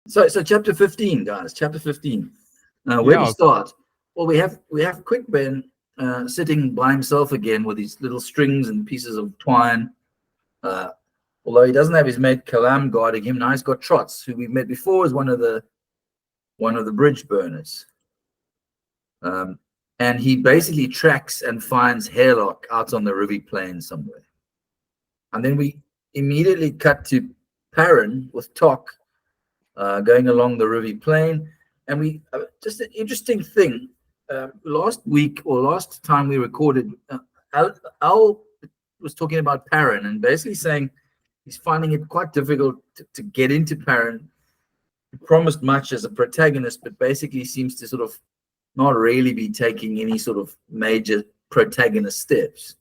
So chapter 15, guys. Chapter 15. Where do you start? Well, we have Quick Ben sitting by himself again with these little strings and pieces of twine. Although he doesn't have his mate Kalam guarding him, now he's got Trots, who we've met before as one of the bridge burners. And he basically tracks and finds Hairlock out on the Rivi Plain somewhere. And then we immediately cut to Perrin with Tok going along the Rivi Plain. And we just an interesting thing. Last time we recorded, Al was talking about Perrin and basically saying he's finding it quite difficult to get into Perrin. He promised much as a protagonist, but basically seems to sort of not really be taking any sort of major protagonist steps.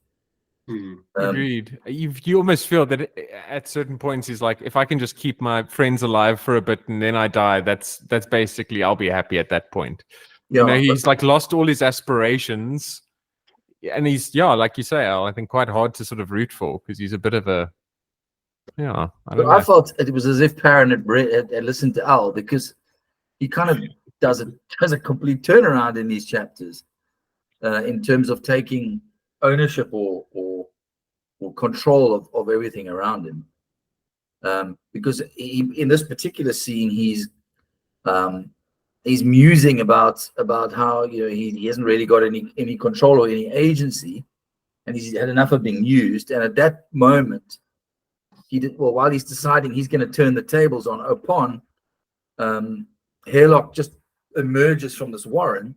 Agreed. You almost feel that at certain points he's like, if I can just keep my friends alive for a bit and then I die, that's basically, I'll be happy at that point. Yeah, he's like lost all his aspirations, and he's like you say, Al, I think quite hard to sort of root for because he's a bit of a I felt it was as if Perrin had listened to Al, because he kind of does a complete turnaround in these chapters in terms of taking ownership or control of everything around him. Because in this particular scene, he's musing about how he hasn't really got any control or any agency, and he's had enough of being used. And at that moment, while he's deciding he's going to turn the tables upon Hairlock, just emerges from this warren,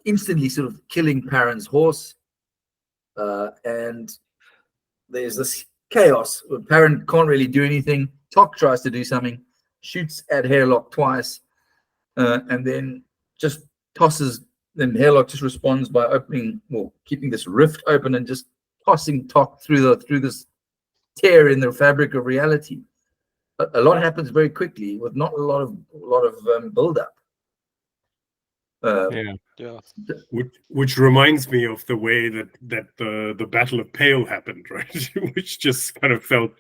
instantly sort of killing Perrin's horse, and there's this chaos. Perrin can't really do anything. Tok tries to do something, shoots at Hairlock twice, and then just tosses. Then Hairlock just responds by keeping this rift open and just tossing Tok through this tear in the fabric of reality. A lot happens very quickly with not a lot of build up. Which reminds me of the way that the Battle of Pale happened, right? Which just kind of felt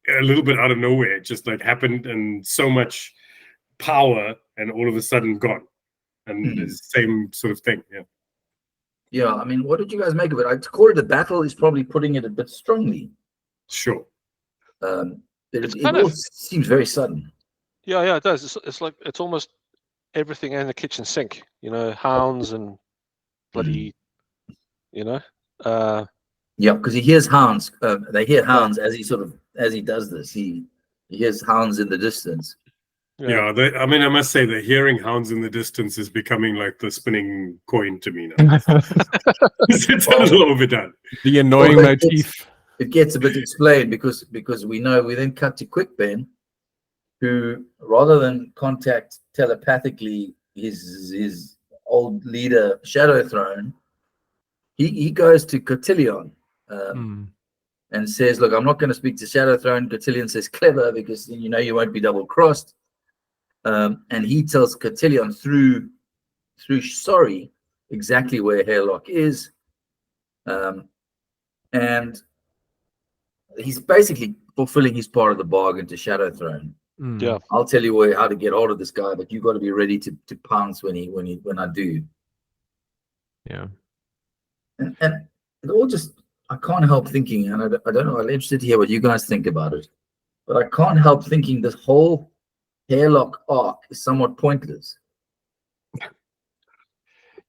a little bit out of nowhere. It just like happened, and so much power, and all of a sudden gone. And the same sort of thing. Yeah. I mean, what did you guys make of it? I'd call it a battle is probably putting it a bit strongly. Sure. It all seems very sudden. Yeah, it does. It's like it's almost everything in the kitchen sink. Hounds and bloody, Yeah, because he hears hounds. They hear hounds as he does this. He hears hounds in the distance. Yeah, I must say that hearing hounds in the distance is becoming like the spinning coin to me now. It's a little overdone. The annoying motif. It gets a bit explained because we then cut to Quick Ben, who rather than contact telepathically his old leader Shadow Throne, he goes to Cotillion and says, "Look, I'm not going to speak to Shadow Throne." Cotillion says, "Clever, because you won't be double crossed." And he tells Cotillion through Sorry exactly where Hairlock is, and he's basically fulfilling his part of the bargain to Shadow Throne. Yeah, I'll tell you how to get hold of this guy, but you've got to be ready to pounce when I do. Yeah, and it all just, I can't help thinking, and I don't know. I'm interested to hear what you guys think about it, but I can't help thinking this whole Hairlock arc is somewhat pointless.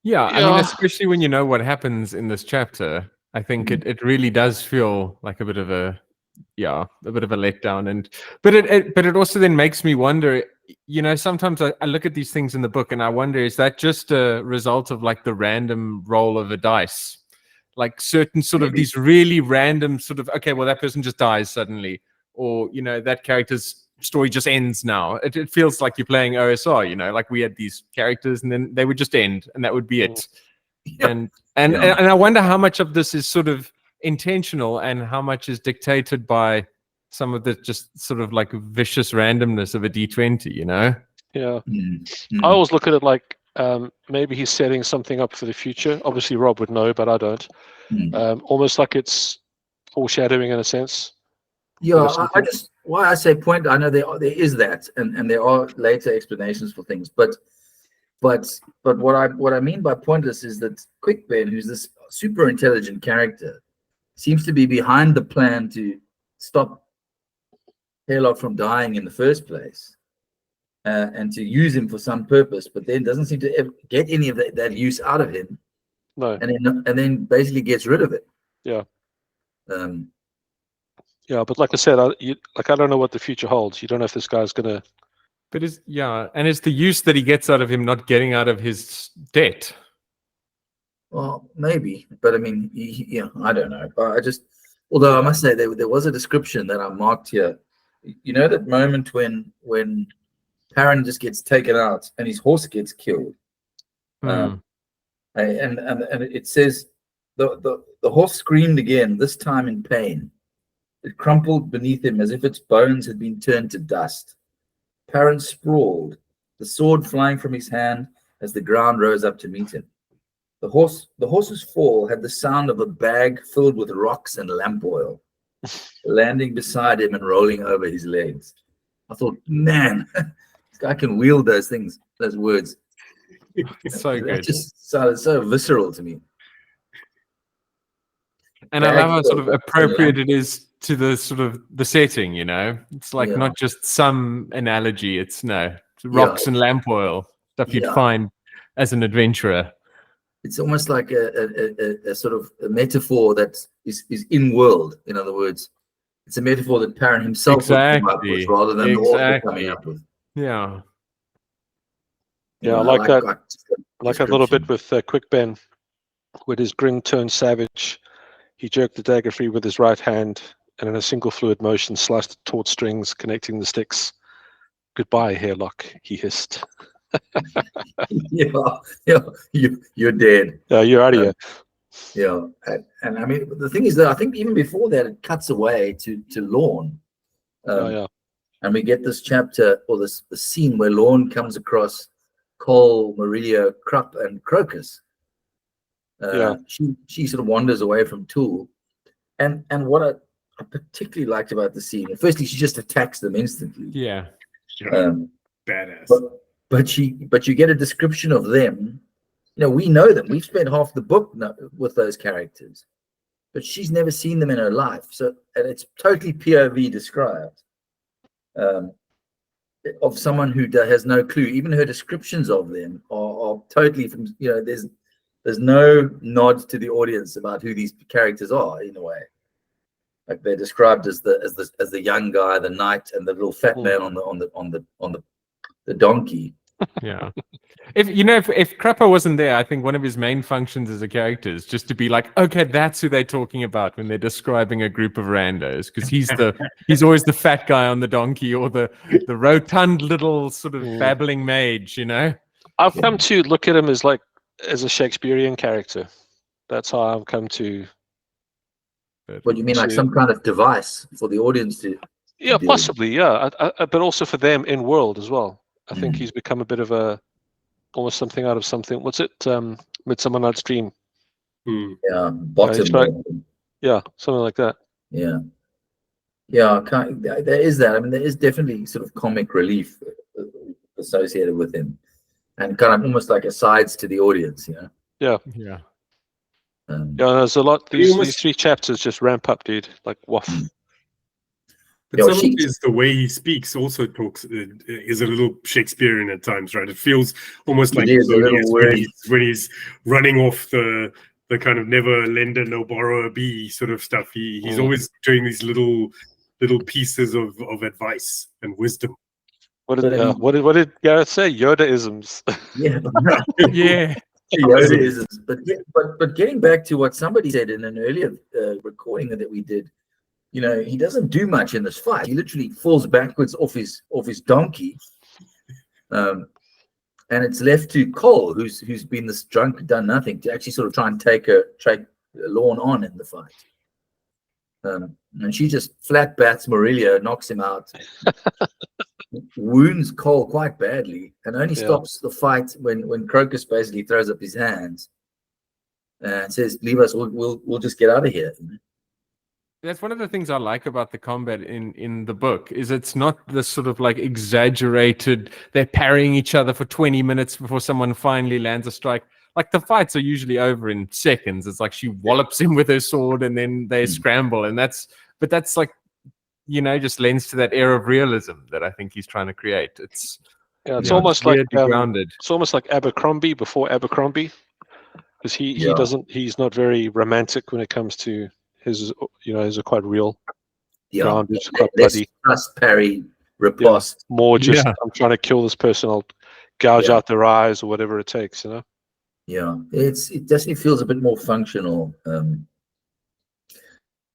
Yeah, I mean, especially when you know what happens in this chapter, I think it really does feel like a bit of a letdown. But it also then makes me wonder, sometimes I look at these things in the book and I wonder, is that just a result of like the random roll of a dice? Like certain sort of these really random sort of, okay, well, that person just dies suddenly, or, that character's story just ends now. It feels like you're playing OSR, like we had these characters and then they would just end and that would be it. And I wonder how much of this is sort of intentional and how much is dictated by some of the just sort of like vicious randomness of a D20, Yeah. I always look at it like maybe he's setting something up for the future. Obviously Rob would know, but I don't. Mm. Almost like it's foreshadowing in a sense. Yeah, why I say point. I know there is that, and there are later explanations for things, but what I mean by pointless is that Quick Ben, who's this super intelligent character, seems to be behind the plan to stop Haylock from dying in the first place, and to use him for some purpose, but then doesn't seem to ever get any of that use out of him. No. And then basically gets rid of it. Yeah. Yeah, but like I said, I don't know what the future holds. You don't know if this guy's gonna. But it's the use that he gets out of him not getting out of his debt. Well, maybe, but I mean, I don't know. Although I must say there was a description that I marked here. You know that moment when Perrin just gets taken out and his horse gets killed, and it says the horse screamed again, this time in pain. It crumpled beneath him as if its bones had been turned to dust. Perrin sprawled, the sword flying from his hand as the ground rose up to meet him. The horse's fall had the sound of a bag filled with rocks and lamp oil, landing beside him and rolling over his legs. I thought, man, this guy can wield those things, those words. So good. It just sounded so visceral to me. And I love how sort of appropriate it is to the sort of the setting, you know? It's like not just some analogy, it's rocks and lamp oil, stuff you'd find as an adventurer. It's almost like a sort of a metaphor that is in world. In other words, it's a metaphor that Perrin himself would come up with rather than the author coming up with. Yeah. Yeah, I like that. I like that little bit with Quick Ben, with his grin turned savage. He jerked the dagger free with his right hand, and in a single fluid motion sliced the taut strings connecting the sticks. Goodbye, Haylock, he hissed. You're dead. You're out of here. Yeah, and I mean the thing is that I think even before that it cuts away to Lorne. And we get this chapter or the scene where Lorne comes across Cole, Maurelia, Krupp, and Crocus. She sort of wanders away from Toole, and what I particularly liked about the scene, firstly, she just attacks them instantly. Yeah. Badass. But you get a description of them. You know, we know them. We've spent half the book with those characters, but she's never seen them in her life. So, and it's totally POV described of someone who has no clue. Even her descriptions of them are totally from. You know, there's no nod to the audience about who these characters are in a way. Like they're described as the young guy, the knight, and the little fat man on the donkey. Yeah. If Crapper wasn't there, I think one of his main functions as a character is just to be like, okay, that's who they're talking about when they're describing a group of randos, because he's always the fat guy on the donkey or the rotund little sort of babbling mage, you know. I've come to look at him as a Shakespearean character. That's how I've come to. What do you mean, like some kind of device for the audience to? Yeah, possibly. Yeah, but also for them in world as well. I think he's become a bit of almost something out of something. What's it? Midsummer Night's Dream. Yeah, bottom. Yeah, something like that. Yeah, there is that. I mean, there is definitely sort of comic relief associated with him, and kind of almost like asides to the audience, you know. Yeah. There's a lot. These 3 chapters just ramp up, dude. Like woof. But some of the way he speaks also is a little Shakespearean at times, right? It feels almost like when he's running off the kind of never lender, no borrower be sort of stuff. He's always doing these little pieces of advice and wisdom. What did Gareth say? Yoda-isms. Yeah. Yeah. Yoda-isms. But getting back to what somebody said in an earlier recording that we did, you know, he doesn't do much in this fight. He literally falls backwards off his donkey, and it's left to Cole, who's been this drunk, done nothing, to actually sort of try and take Lorne on in the fight. And she just flat bats Maurelia, knocks him out, wounds Cole quite badly, and only stops the fight when Crocus basically throws up his hands and says, "Leave us. We'll just get out of here." that's one of the things I like about the combat in the book is it's not this sort of like exaggerated, they're parrying each other for 20 minutes before someone finally lands a strike. Like the fights are usually over in seconds. It's like she wallops him with her sword and then they scramble. And that's like, just lends to that air of realism that I think he's trying to create. It's almost like grounded. It's almost like Abercrombie before Abercrombie, because he's not very romantic when it comes to his his are quite real. Grounded, quite bloody. Trust parry, riposte. More just I'm trying to kill this person, I'll gouge out their eyes or whatever it takes, Yeah, it definitely feels a bit more functional and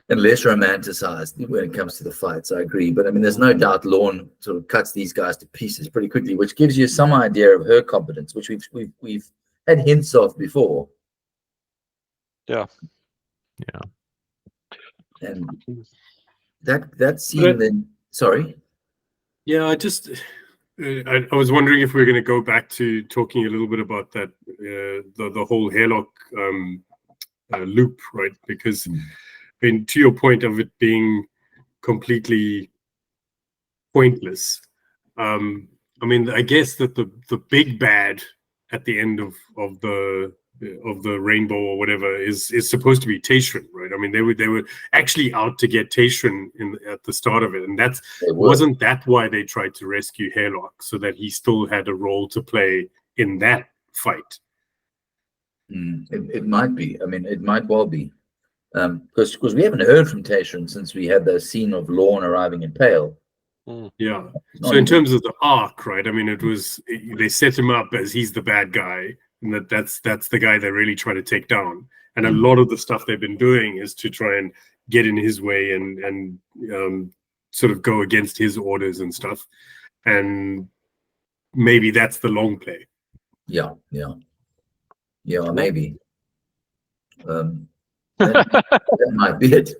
less romanticized when it comes to the fights. I agree, but I mean, there's no doubt Lorne sort of cuts these guys to pieces pretty quickly, which gives you some idea of her competence, which we've had hints of before. Yeah. And that scene then. Sorry. Yeah, I was wondering if we were going to go back to talking a little bit about that the whole hairlock loop, right? Because to your point of it being completely pointless, I mean, I guess that the big bad at the end of the rainbow or whatever is supposed to be Taishran, right? I mean, they were actually out to get Taishran at the start of it, and wasn't that why they tried to rescue Hairlock, so that he still had a role to play in that fight? It might be. I mean, it might well be, because we haven't heard from Taishran since we had the scene of Lorne arriving in Pale. Yeah. So in terms of the arc, right? I mean, they set him up as he's the bad guy. And that's the guy they're really trying to take down. And a lot of the stuff they've been doing is to try and get in his way and sort of go against his orders and stuff. And maybe that's the long play. Yeah, maybe. That might be it.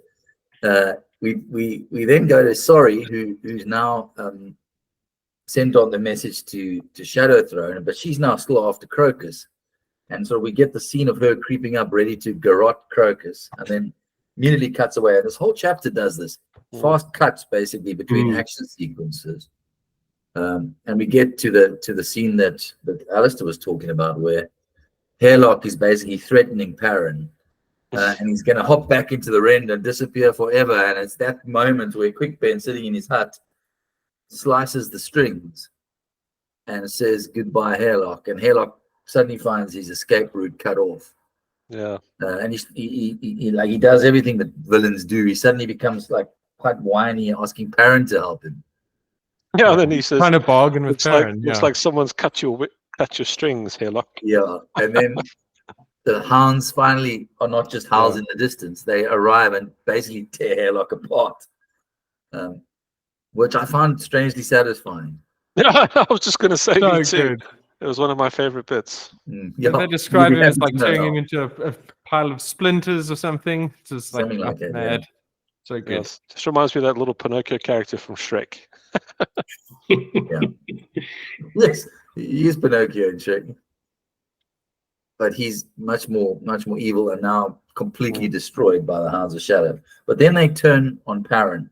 We then go to Sorry, who's now sent on the message to Shadow Throne, but she's now still after Crocus, and so we get the scene of her creeping up, ready to garrote Crocus, and then immediately cuts away. And this whole chapter does this fast cuts basically between action sequences, and we get to the scene that Alistair was talking about, where Hairlock is basically threatening Perrin, and he's going to hop back into the rend and disappear forever. And it's that moment where Quickben, sitting in his hut, slices the strings and says goodbye, Hairlock, and Hairlock suddenly finds his escape route cut off. And he does everything that villains do. He suddenly becomes like quite whiny, asking Perrin to help him. Yeah, and then he says, trying to bargain with Perrin. Looks like someone's cut your strings, Hairlock. Yeah, and then the hounds finally are not just howls in the distance; they arrive and basically tear Hairlock apart. Which I found strangely satisfying. Yeah, I was just going to say So me too. good. It was one of my favorite bits. Yeah, they describe it as like turning him into a pile of splinters or something. Just like Something like that, mad. So good. Yes. Just reminds me of that little Pinocchio character from Shrek. Yes, he is Pinocchio in Shrek, but he's much more evil and now completely destroyed by the Hounds of Shadow. But then they turn on Perrin.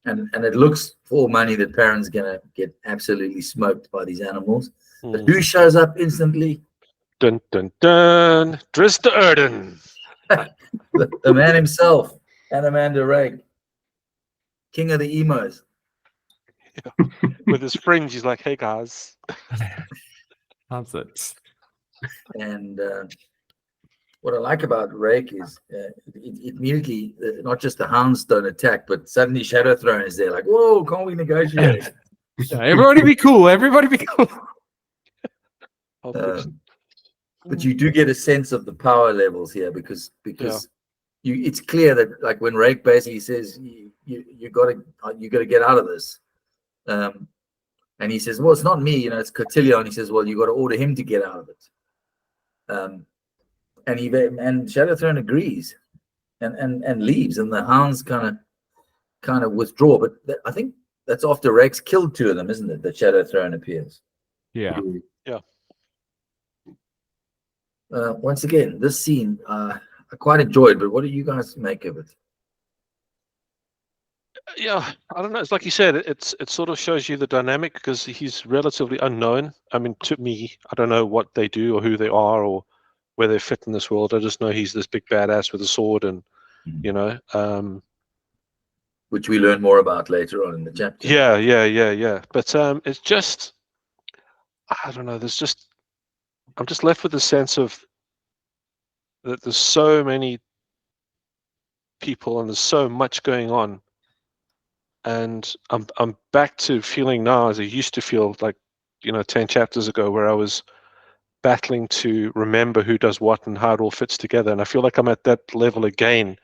And it looks for all money that Perrin's gonna get absolutely smoked by these animals. But who shows up instantly? Dun dun dun! Drizzt Do'Urden. the man himself, Anamander Rake, king of the emos. With his fringe, he's like, "Hey guys." How's it? And what I like about Rake is it immediately, not just the hounds don't attack, but suddenly Shadow Throne is there, like, whoa, can't we negotiate? Everybody be cool. Everybody be cool. But you do get a sense of the power levels here because it's clear that, like, when Rake basically says you got to get out of this, and he says, well, it's not me, it's Cotillion. He says, well, you got to order him to get out of it. And Shadow Throne agrees and leaves, and the hounds kind of withdraw. But I think that's after Rake's killed two of them, isn't it? That Shadow Throne appears. Yeah. Once again, this scene, I quite enjoyed. But what do you guys make of it? Yeah, I don't know. It's like you said, it sort of shows you the dynamic because he's relatively unknown. I mean, to me, I don't know what they do or who they are or where they fit in this world. I just know he's this big badass with a sword, and you know, which we learn more about later on in the chapter. Yeah. But it's just, I don't know. I'm just left with the sense of that there's so many people and there's so much going on. And I'm back to feeling now as I used to feel like, 10 chapters ago, where I was battling to remember who does what and how it all fits together. And I feel like I'm at that level again.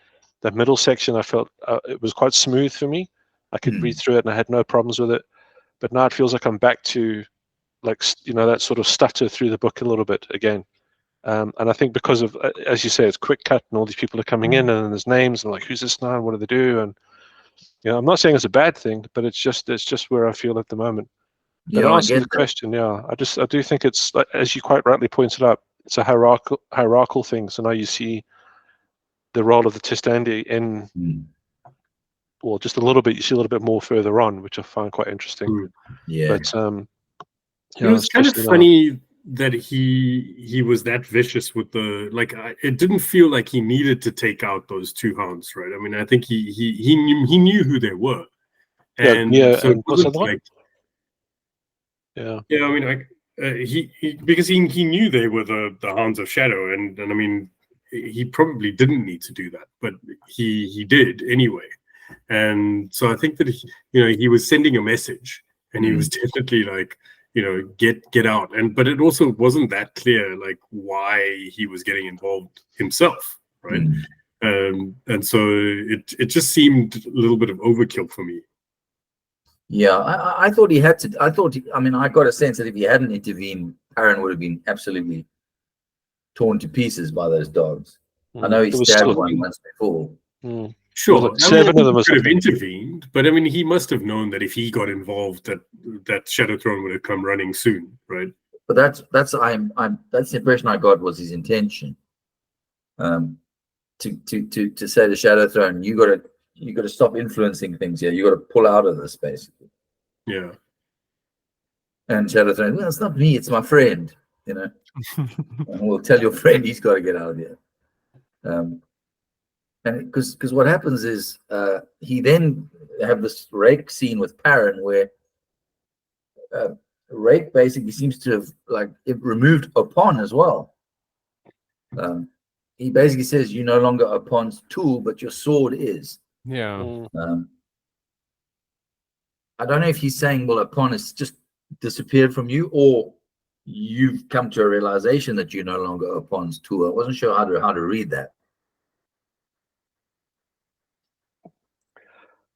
That middle section, I felt it was quite smooth for me. I could read through it and I had no problems with it. But now it feels like I'm back to that sort of stutter through the book a little bit again. And I think because of, as you say, it's quick cut and all these people are coming in and there's names and like, who's this now and what do they do? And I'm not saying it's a bad thing, but it's just where I feel at the moment. But to answer the question, I do think it's, as you quite rightly pointed out, it's a hierarchical thing. So now you see the role of the Testandi in, well, just a little bit. You see a little bit more further on, which I find quite interesting. Yeah, but it was kind of funny that he was that vicious with the it didn't feel like he needed to take out those two hounds, right? I mean, I think he knew who they were, and so it wasn't like I mean, he because he knew they were the hounds of shadow, and I mean, he probably didn't need to do that, but he did anyway, and so I think that he was sending a message, and he was definitely like, get out. But it also wasn't that clear, like, why he was getting involved himself, right? And so it just seemed a little bit of overkill for me. Yeah, I thought he had to. I got a sense that if he hadn't intervened, Aaron would have been absolutely torn to pieces by those dogs. I know he stabbed one once before. Sure, like 7 of them could have intervened, but I mean, he must have known that if he got involved, that Shadow Throne would have come running soon, right? But that's the impression I got was his intention. To say to Shadow Throne, you got to stop influencing things here. You got to pull out of this, basically. Yeah. And Shadow Throne, well, it's not me, it's my friend. And we'll tell your friend he's got to get out of here. And because what happens is he then have this Rake scene with Perrin where Rake basically seems to have removed Upon as well. He basically says, "You're no longer Upon's tool, but your sword is." Yeah. I don't know if he's saying, well, Upon has just disappeared from you, or you've come to a realization that you're no longer Upon's tool. I wasn't sure how to read that.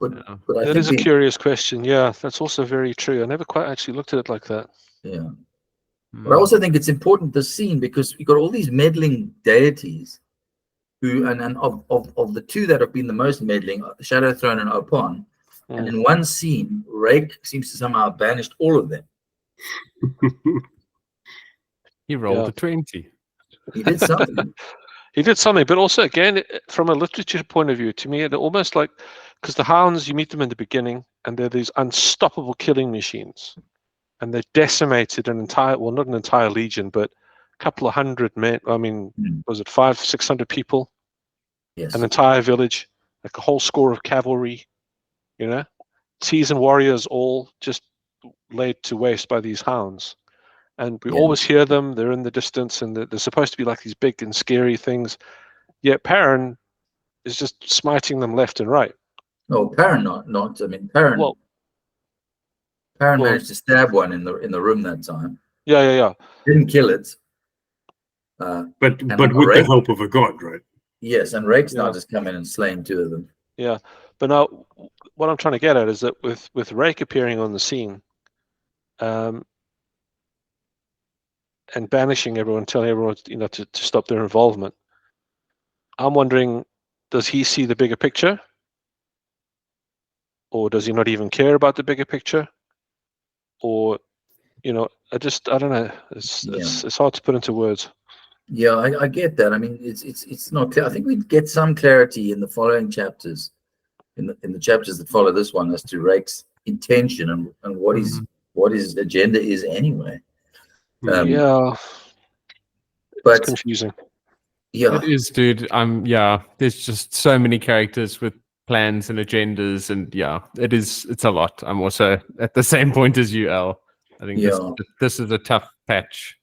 But that is a curious question. Yeah, that's also very true. I never quite actually looked at it like that. Yeah. But I also think it's important, this scene, because you've got all these meddling deities who, and of the two that have been the most meddling, Shadow Throne and Upon, and in one scene, Rake seems to somehow have banished all of them. He rolled a 20. He did something. He did something, but also, again, from a literature point of view, to me, it almost like, because the hounds, you meet them in the beginning, and they're these unstoppable killing machines. And they decimated an entire, well, not an entire legion, but a couple of hundred men. I mean, was it 500-600 people? Yes. An entire village, like a whole score of cavalry, seasoned warriors all just laid to waste by these hounds. And we always hear them. They're in the distance, and they're supposed to be like these big and scary things. Yet Perrin is just smiting them left and right. No, Perrin not. I mean, Perrin managed to stab one in the room that time. Yeah. Didn't kill it. But with the help of a god, right? Yes, and Rake's now just come in and slain 2 of them. Yeah, but now what I'm trying to get at is that with Rake appearing on the scene, and banishing everyone, telling everyone to stop their involvement, I'm wondering, does he see the bigger picture? Or does he not even care about the bigger picture? Or, I don't know. It's hard to put into words. Yeah, I get that. I mean, it's not clear. I think we get some clarity in the following chapters, in the chapters that follow this one, as to Rake's intention and what his agenda is anyway. Yeah, but it's confusing. Yeah, It is, dude. There's just so many characters with plans and agendas, and it's a lot. I'm also at the same point as you, Al. I think this is a tough patch.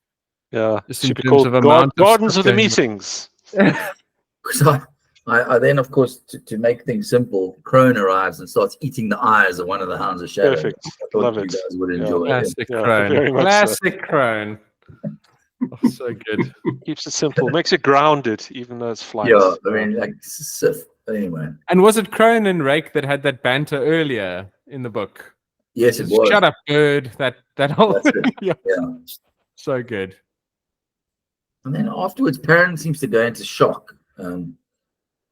Yeah, Just should in be terms called of amount of Gardens stuff of the going on. Meetings. because I then, of course, to make things simple, Crone arrives and starts eating the eyes of one of the Hounds of Shadow. Perfect. I thought Love you it. guys would Yeah. enjoy it. Classic Yeah, Crone. very much so. Classic Crone. Oh, so good. Keeps it simple, makes it grounded, even though it's flights. Yeah, I mean, like, anyway. And was it Crone and Rake that had that banter earlier in the book? Yes, it was. Shut up, bird. That whole That's it. yeah. Yeah. So good. And then afterwards, Perrin seems to go into shock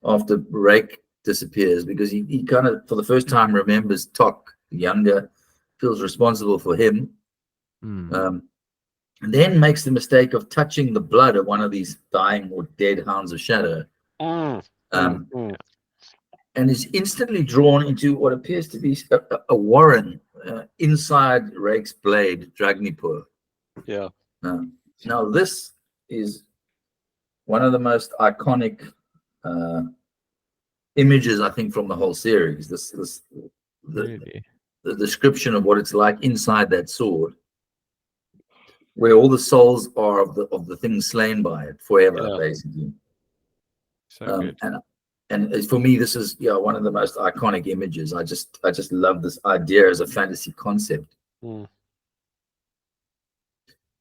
after Rake disappears, because he kind of, for the first time, remembers Tok, the younger, feels responsible for him. And then makes the mistake of touching the blood of one of these dying or dead Hounds of Shadow. And is instantly drawn into what appears to be a warren inside Rake's blade, Dragnipur. Yeah. Now, this is one of the most iconic images, I think, from the whole series. The description of what it's like inside that sword, where all the souls are of the things slain by it forever, basically. So good. And for me, this is one of the most iconic images. I just love this idea as a fantasy concept.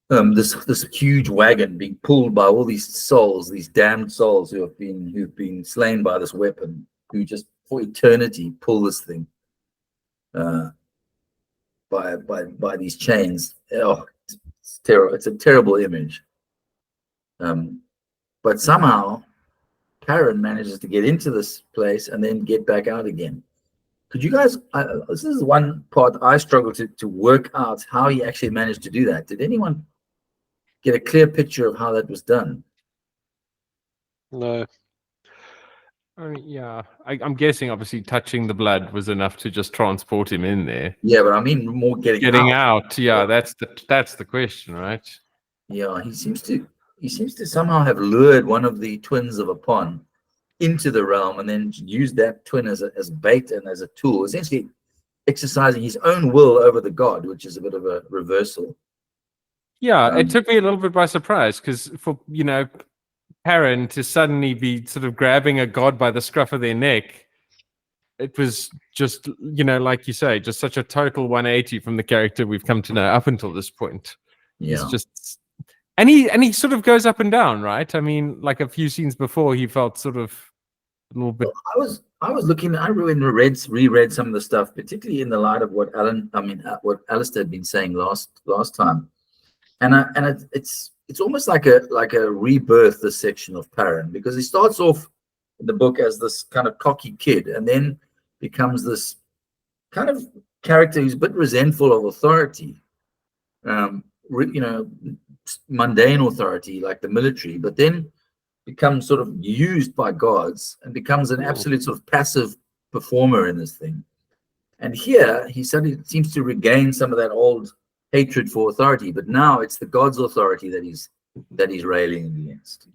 This huge wagon being pulled by all these souls, these damned souls who've been slain by this weapon, who just for eternity pull this thing by these chains. Oh, it's terrible. It's a terrible image. But somehow Perrin manages to get into this place and then get back out again. Could you guys, this is one part I struggle to work out how he actually managed to do that. Did anyone get a clear picture of how that was done? No. I mean, I'm guessing obviously touching the blood was enough to just transport him in there. Yeah, but I mean more getting out. Yeah, that's the question, right? Yeah, he seems to somehow have lured one of the twins of Apon into the realm and then used that twin as bait and as a tool, essentially exercising his own will over the god, which is a bit of a reversal. Yeah, it took me a little bit by surprise, because for Perrin to suddenly be sort of grabbing a god by the scruff of their neck, it was just, like you say, just such a total 180 from the character we've come to know up until this point. Yeah. He's just, and he sort of goes up and down, right? I mean, like a few scenes before, he felt sort of a little bit. Well, I was looking. I reread some of the stuff, particularly in the light of what what Alistair had been saying last time, and it's almost like a rebirth, this section of Perrin, because he starts off in the book as this kind of cocky kid, and then becomes this kind of character who's a bit resentful of authority, mundane authority like the military, but then becomes sort of used by gods and becomes an absolute sort of passive performer in this thing. And here he suddenly seems to regain some of that old hatred for authority, but now it's the god's authority that he's railing against.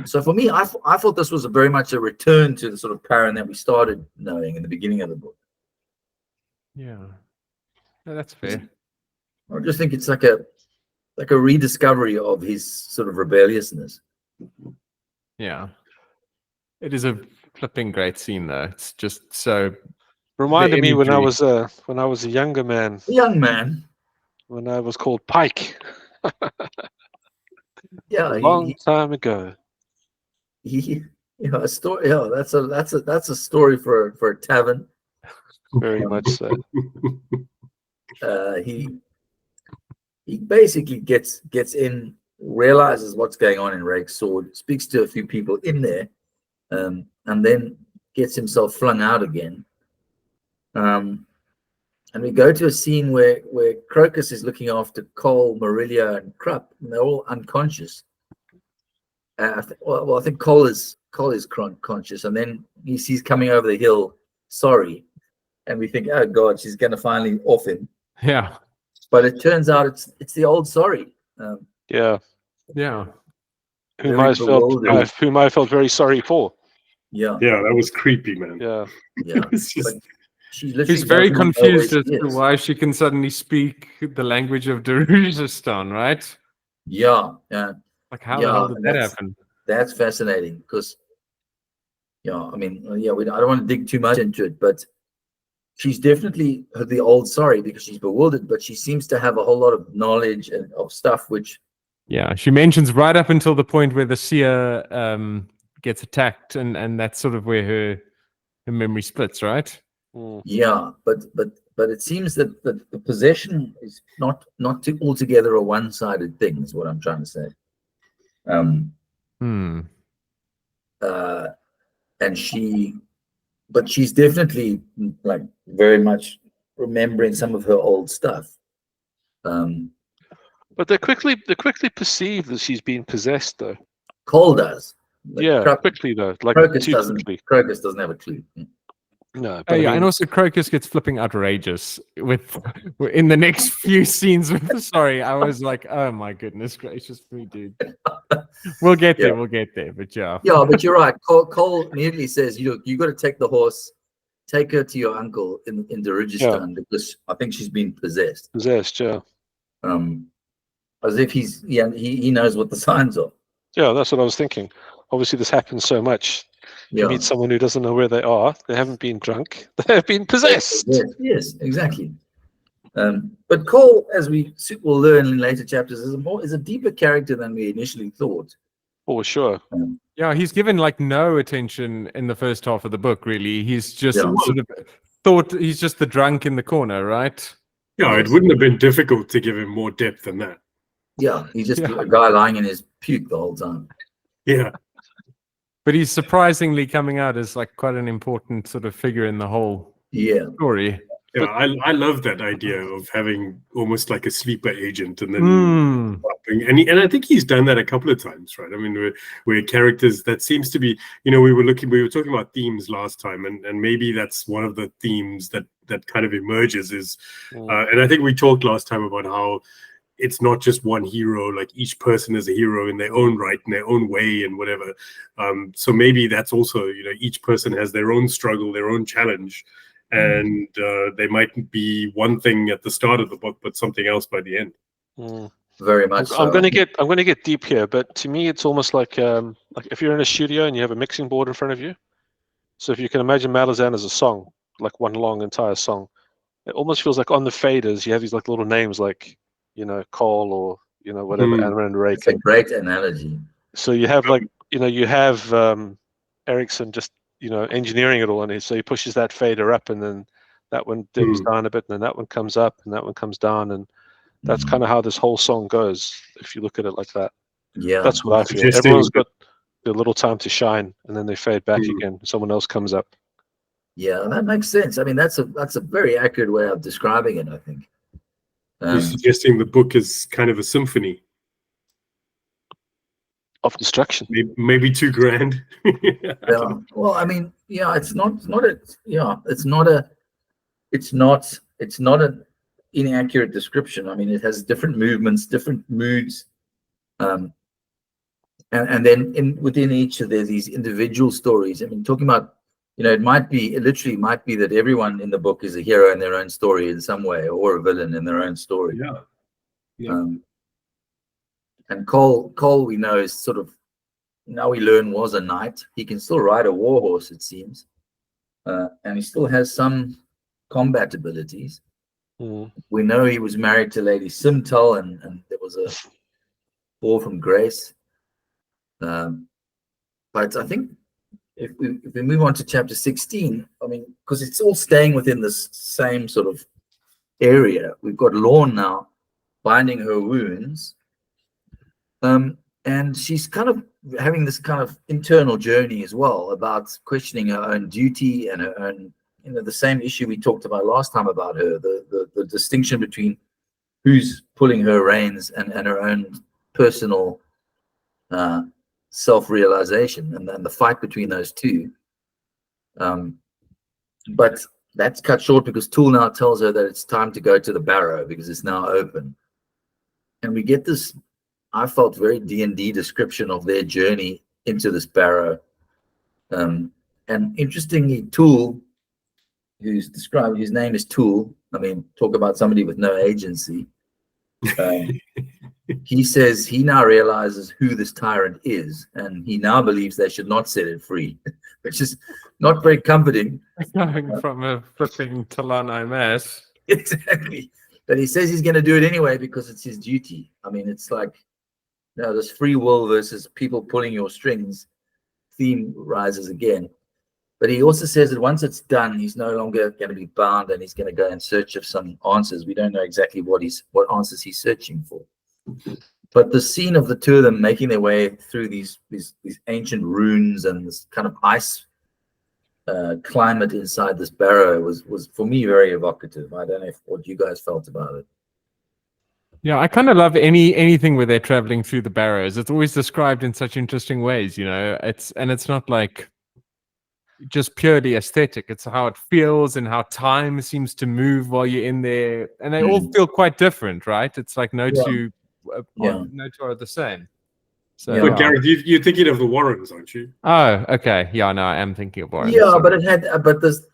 So for me, I thought this was very much a return to the sort of Perrin that we started knowing in the beginning of the book. Yeah, no, that's fair. I just think it's like a rediscovery of his sort of rebelliousness. Yeah, it is a flipping great scene, though. It's just so reminded me when I was a younger man. Young man. When I was called Pike. Yeah, a long time ago. A story. Yeah, that's a story for a tavern. Very much so. He basically gets in, realizes what's going on in Rake's sword, speaks to a few people in there, and then gets himself flung out again. And we go to a scene where Crocus is looking after Cole, Marilia, and Krupp, and they're all unconscious. I think Cole is conscious, and then he sees coming over the hill, sorry, and we think, oh God, she's going to finally off him. Yeah. But it turns out it's the old sorry. Yeah. Whom I felt very sorry for. Yeah. Yeah, that was creepy, man. Yeah. It's just, he's very confused as to why she can suddenly speak the language of Darujistan, right? Yeah. Like, how the hell did that happen? That's fascinating because, I mean, I don't want to dig too much into it, but she's definitely the old sorry because she's bewildered, but she seems to have a whole lot of knowledge and of stuff which. Yeah, she mentions right up until the point where the seer gets attacked, and that's sort of where her memory splits, right? Yeah, but it seems that the possession is not altogether a one-sided thing, is what I'm trying to say. And she's definitely like very much remembering some of her old stuff. But they quickly perceive that she's been possessed, though. Cole does. Quickly though. Like Crocus doesn't have a clue. No, but and also Crocus gets flipping outrageous in the next few scenes. Sorry, I was like, oh my goodness gracious me, dude. We'll get there, but yeah. Yeah, but you're right. Cole immediately says, you got to take the horse, take her to your uncle in Darujistan because I think she's been possessed. Yeah. As if he knows what the signs are. Yeah, that's what I was thinking. Obviously, this happens so much. You meet someone who doesn't know where they are. They haven't been drunk. They have been possessed. Yes, exactly. But Cole, as we will learn in later chapters, is a deeper character than we initially thought. Oh, sure. Yeah, he's given like no attention in the first half of the book. Really, he's just sort of thought he's just the drunk in the corner, right? Yeah, it wouldn't have been difficult to give him more depth than that. Yeah, he's just a guy lying in his puke the whole time. Yeah. But he's surprisingly coming out as like quite an important sort of figure in the whole story. Yeah, I love that idea of having almost like a sleeper agent, and then and I think he's done that a couple of times, right? I mean, where characters that seems to be, we were talking about themes last time, and maybe that's one of the themes that kind of emerges is, and I think we talked last time about how it's not just one hero, like each person is a hero in their own right, in their own way and whatever. So maybe that's also, each person has their own struggle, their own challenge. And they might be one thing at the start of the book, but something else by the end. Very much. I'm going to get deep here, but to me, it's almost like if you're in a studio and you have a mixing board in front of you. So if you can imagine Malazan as a song, like one long entire song, it almost feels like on the faders you have these like little names like Cole or whatever, Aaron Ray. It's a great analogy. So you have you have Erikson just engineering it all, and so he pushes that fader up, and then that one dips down a bit, and then that one comes up, and that one comes down, and that's kind of how this whole song goes. If you look at it like that, that's what I feel. Everyone's got their little time to shine, and then they fade back again. Someone else comes up. Yeah, that makes sense. I mean, that's a very accurate way of describing it, I think. You're suggesting the book is kind of a symphony of destruction. Maybe too grand. Well, I mean, it's not an inaccurate description. I mean, it has different movements, different moods, and then within each of these individual stories. I mean, talking about, it literally might be that everyone in the book is a hero in their own story in some way, or a villain in their own story. Yeah. And Cole, we know, is sort of, now we learn, was a knight. He can still ride a war horse, it seems. And he still has some combat abilities. We know he was married to Lady Simtal, and there was a fall from grace. But I think if we move on to chapter 16, I mean, because it's all staying within this same sort of area. We've got Lorne now binding her wounds. And she's kind of having this kind of internal journey as well about questioning her own duty and her own, the same issue we talked about last time about her, the distinction between who's pulling her reins and her own personal self-realization, and then the fight between those two. But that's cut short because Tool now tells her that it's time to go to the barrow because it's now open. And we get this, I felt, very D&D description of their journey into this barrow. And interestingly, Tool, who's described, his name is Tool. I mean, talk about somebody with no agency. He says he now realizes who this tyrant is, and he now believes they should not set it free, which is not very comforting. Going from a flipping Talon IMS. Exactly. But he says he's going to do it anyway because it's his duty. I mean, it's like, you know, this free will versus people pulling your strings theme rises again. But he also says that once it's done, he's no longer going to be bound, and he's going to go in search of some answers. We don't know exactly what answers he's searching for. But the scene of the two of them making their way through these ancient ruins and this kind of ice climate inside this barrow was for me very evocative. I don't know what you guys felt about it. Yeah, I kind of love anything where they're traveling through the barrows. It's always described in such interesting ways, you know. It's not like just purely aesthetic. It's how it feels and how time seems to move while you're in there, and they all feel quite different, right? It's like no two are the same. So, but Gareth, you're thinking of the Warrens, aren't you? Oh, okay. Yeah, no, I am thinking of Warrens. Yeah, but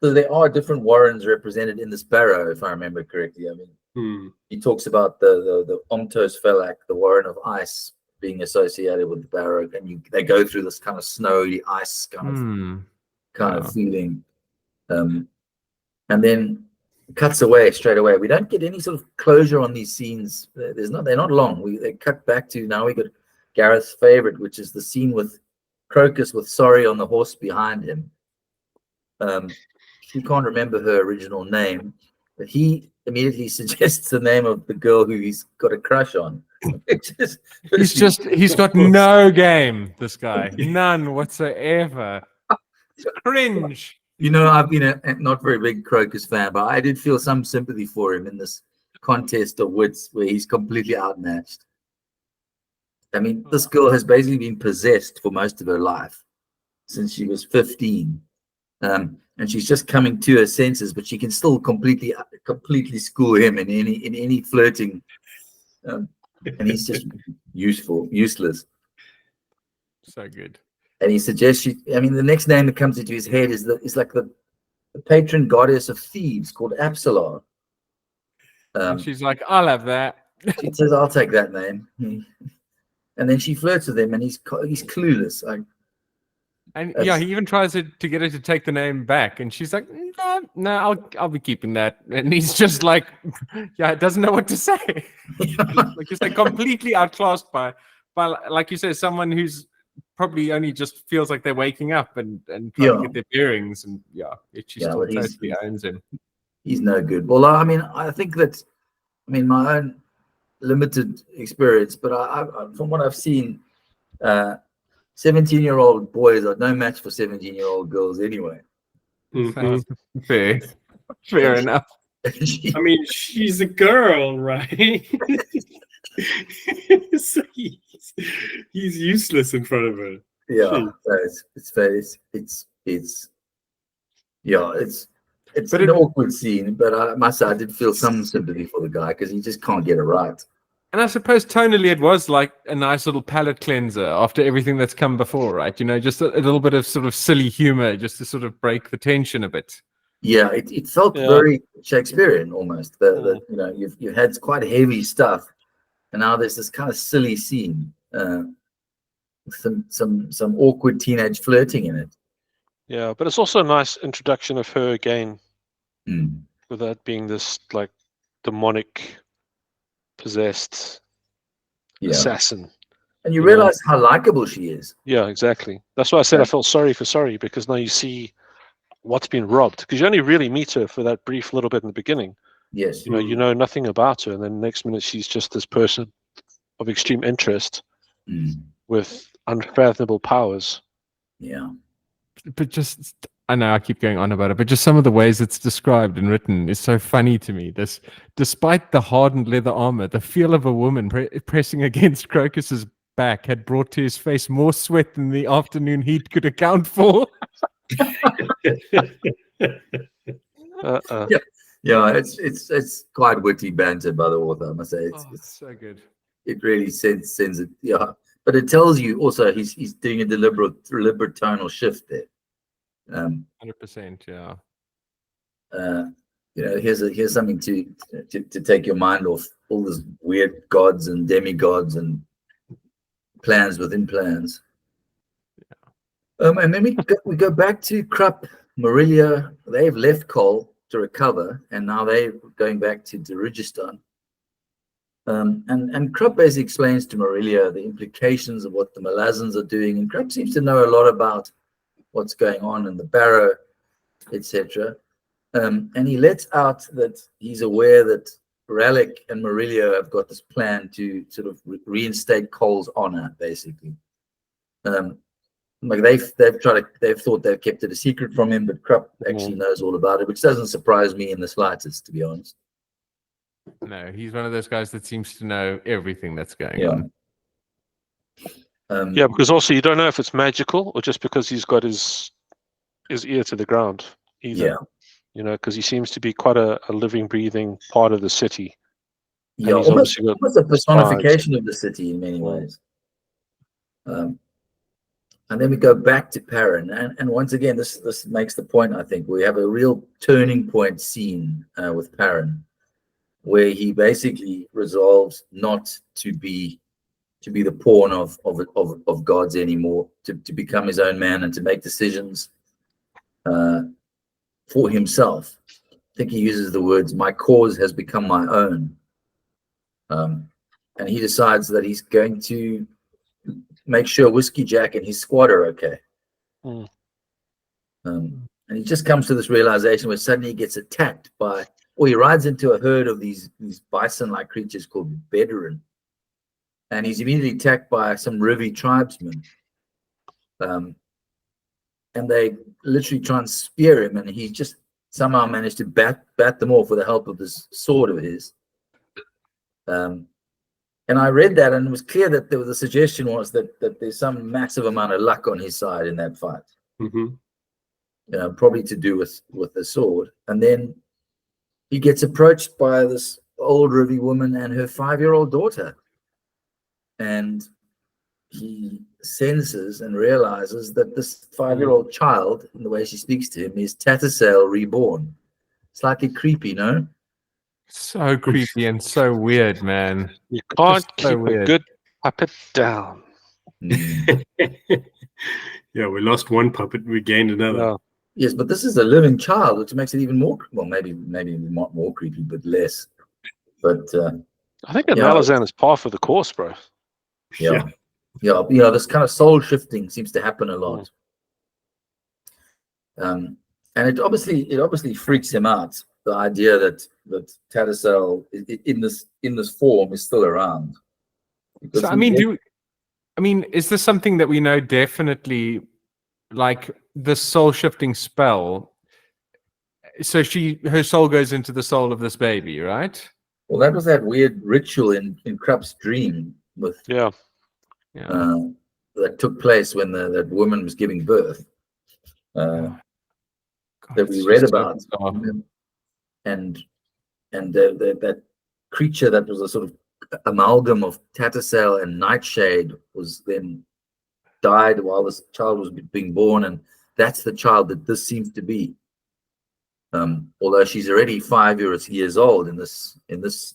there are different Warrens represented in this barrow, if I remember correctly. I mean, he talks about the Omtos Felak, the Warren of Ice, being associated with the barrow, and they go through this kind of snowy ice kind of feeling, and then cuts away straight away. We don't get any sort of closure on these scenes. They're not long. They cut back to now we got Gareth's favorite, which is the scene with Crocus with Sorry on the horse behind him. She can't remember her original name, but he immediately suggests the name of the girl who he's got a crush on. He's got no game, this guy. None whatsoever. Cringe. You know, I've been a not very big Crocus fan, but I did feel some sympathy for him in this contest of wits where he's completely outmatched. I mean, this girl has basically been possessed for most of her life since she was 15. And she's just coming to her senses, but she can still completely school him in any flirting. And he's just useless. So good. And he suggests the next name that comes into his head is like the patron goddess of thieves called Absalom. And she's like, I'll have that. She says, I'll take that name. And then she flirts with him, and he's clueless. He even tries to get her to take the name back, and she's like, no, I'll be keeping that. And he's just like, doesn't know what to say. Like he's like completely outclassed by like you said, someone who's probably only just feels like they're waking up and trying to get their bearings, and she still totally owns him. He's no good. Well, I think my own limited experience, but I from what I've seen, 17-year-old boys are no match for 17-year-old girls anyway. Fair enough. I mean, she's a girl, right? So he's useless in front of her. Yeah, it's an awkward scene, but I must say I did feel some sympathy for the guy because he just can't get it right. And I suppose tonally it was like a nice little palate cleanser after everything that's come before, right? You know, just a little bit of sort of silly humor just to sort of break the tension a bit. Yeah, it felt very Shakespearean almost. You've had quite heavy stuff, and now there's this kind of silly scene, some awkward teenage flirting in it. Yeah, but it's also a nice introduction of her again, without being this like demonic, possessed assassin. And you realize how likable she is. Yeah, exactly. That's why I said I felt sorry for Sorry, because now you see what's been robbed, because you only really meet her for that brief little bit in the beginning. Yes. You know nothing about her, and then the next minute she's just this person of extreme interest with unfathomable powers. Yeah. But just, I know I keep going on about it, but just some of the ways it's described and written is so funny to me. Despite the hardened leather armor, the feel of a woman pressing against Crocus's back had brought to his face more sweat than the afternoon heat could account for. Yeah, it's quite witty banter by the author, I must say. It's so good. It really sends it, yeah. But it tells you also he's doing a deliberate tonal shift there. 100%, yeah. Here's something to take your mind off all these weird gods and demigods and plans within plans. Yeah. And then we go back to Krupp, Marilia. They've left Cole to recover, and now they're going back to Dirigistan. And Krupp basically explains to Marilia the implications of what the Malazans are doing, and Krupp seems to know a lot about what's going on in the Barrow, etc. And he lets out that he's aware that Rallick and Marilia have got this plan to sort of reinstate Cole's honor, basically. Like they've thought they've kept it a secret from him, but Krupp actually knows all about it, which doesn't surprise me in the slightest, to be honest. No, he's one of those guys that seems to know everything that's going on. Yeah, because also you don't know if it's magical or just because he's got his ear to the ground either. Yeah. Because he seems to be quite a living, breathing part of the city. Yeah, almost a personification of the city in many ways. And then we go back to Perrin, and once again, this makes the point. I think we have a real turning point scene with Perrin, where he basically resolves not to be the pawn of gods anymore, to become his own man and to make decisions for himself. I think he uses the words, "My cause has become my own," and he decides that he's going to make sure Whiskey Jack and his squad are okay. And he just comes to this realization where suddenly he gets attacked by, or he rides into a herd of these bison-like creatures called Bedouin, and he's immediately attacked by some Rivi tribesmen. And they literally try and spear him, and he just somehow managed to bat them off with the help of this sword of his. And I read that, and it was clear that the suggestion was that there's some massive amount of luck on his side in that fight. Probably to do with the sword. And then he gets approached by this old Rivi woman and her 5-year-old daughter, and he senses and realizes that this 5-year-old child, in the way she speaks to him, is Tattersail reborn. Slightly creepy, no? So creepy and so weird, man. You can't keep a good puppet down. Yeah, we lost one puppet, we gained another. No. Yes, but this is a living child, which makes it even more, well, maybe not more creepy, but less. But I think that Malazan is par for the course, bro. Yeah, this kind of soul shifting seems to happen a lot. And it obviously freaks him out, the idea that Tattersail in this form is still around. So is this something that we know definitely, like the soul shifting spell? So her soul goes into the soul of this baby, right? Well, that was that weird ritual in Krupp's dream with that took place when that woman was giving birth. God, that we read about, and that creature that was a sort of amalgam of Tattersail and Nightshade was then died while this child was being born, and that's the child that this seems to be. Although she's already 5 years old in this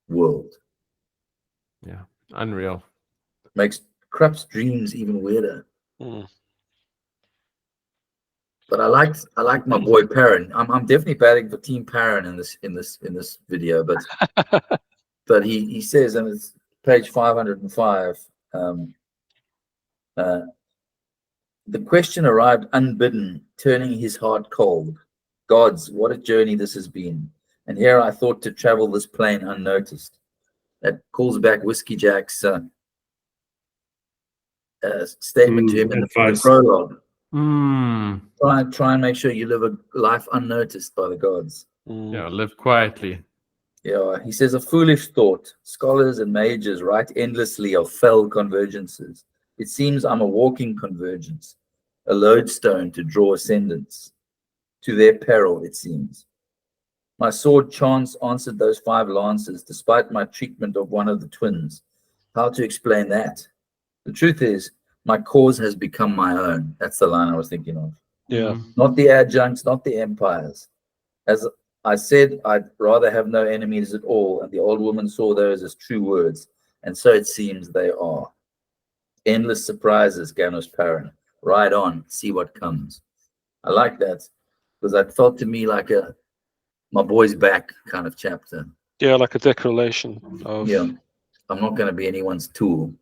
world. Yeah, unreal. Makes Krupp's dreams even weirder. But I liked my boy Perrin. I'm definitely batting for Team Perrin in this video. But he says, and it's page 505. The question arrived unbidden, turning his heart cold. Gods, what a journey this has been! And here I thought to travel this plain unnoticed. That calls back Whiskey Jack's statement to him in the prologue. Try and make sure you live a life unnoticed by the gods. Yeah, live quietly. Yeah, he says, a foolish thought. Scholars and mages write endlessly of fell convergences. It seems I'm a walking convergence, a lodestone to draw ascendants. To their peril, it seems. My sword chance answered those 5 lances, despite my treatment of one of the twins. How to explain that? The truth is, my cause has become my own. That's the line I was thinking of. Yeah. Not the adjuncts, not the empires. As I said, I'd rather have no enemies at all, and the old woman saw those as true words, and so it seems they are. Endless surprises, Ganus Parent. Ride on, see what comes. I like that, because that felt to me like a my boy's back kind of chapter. Yeah, like a declaration of. Yeah, I'm not going to be anyone's tool.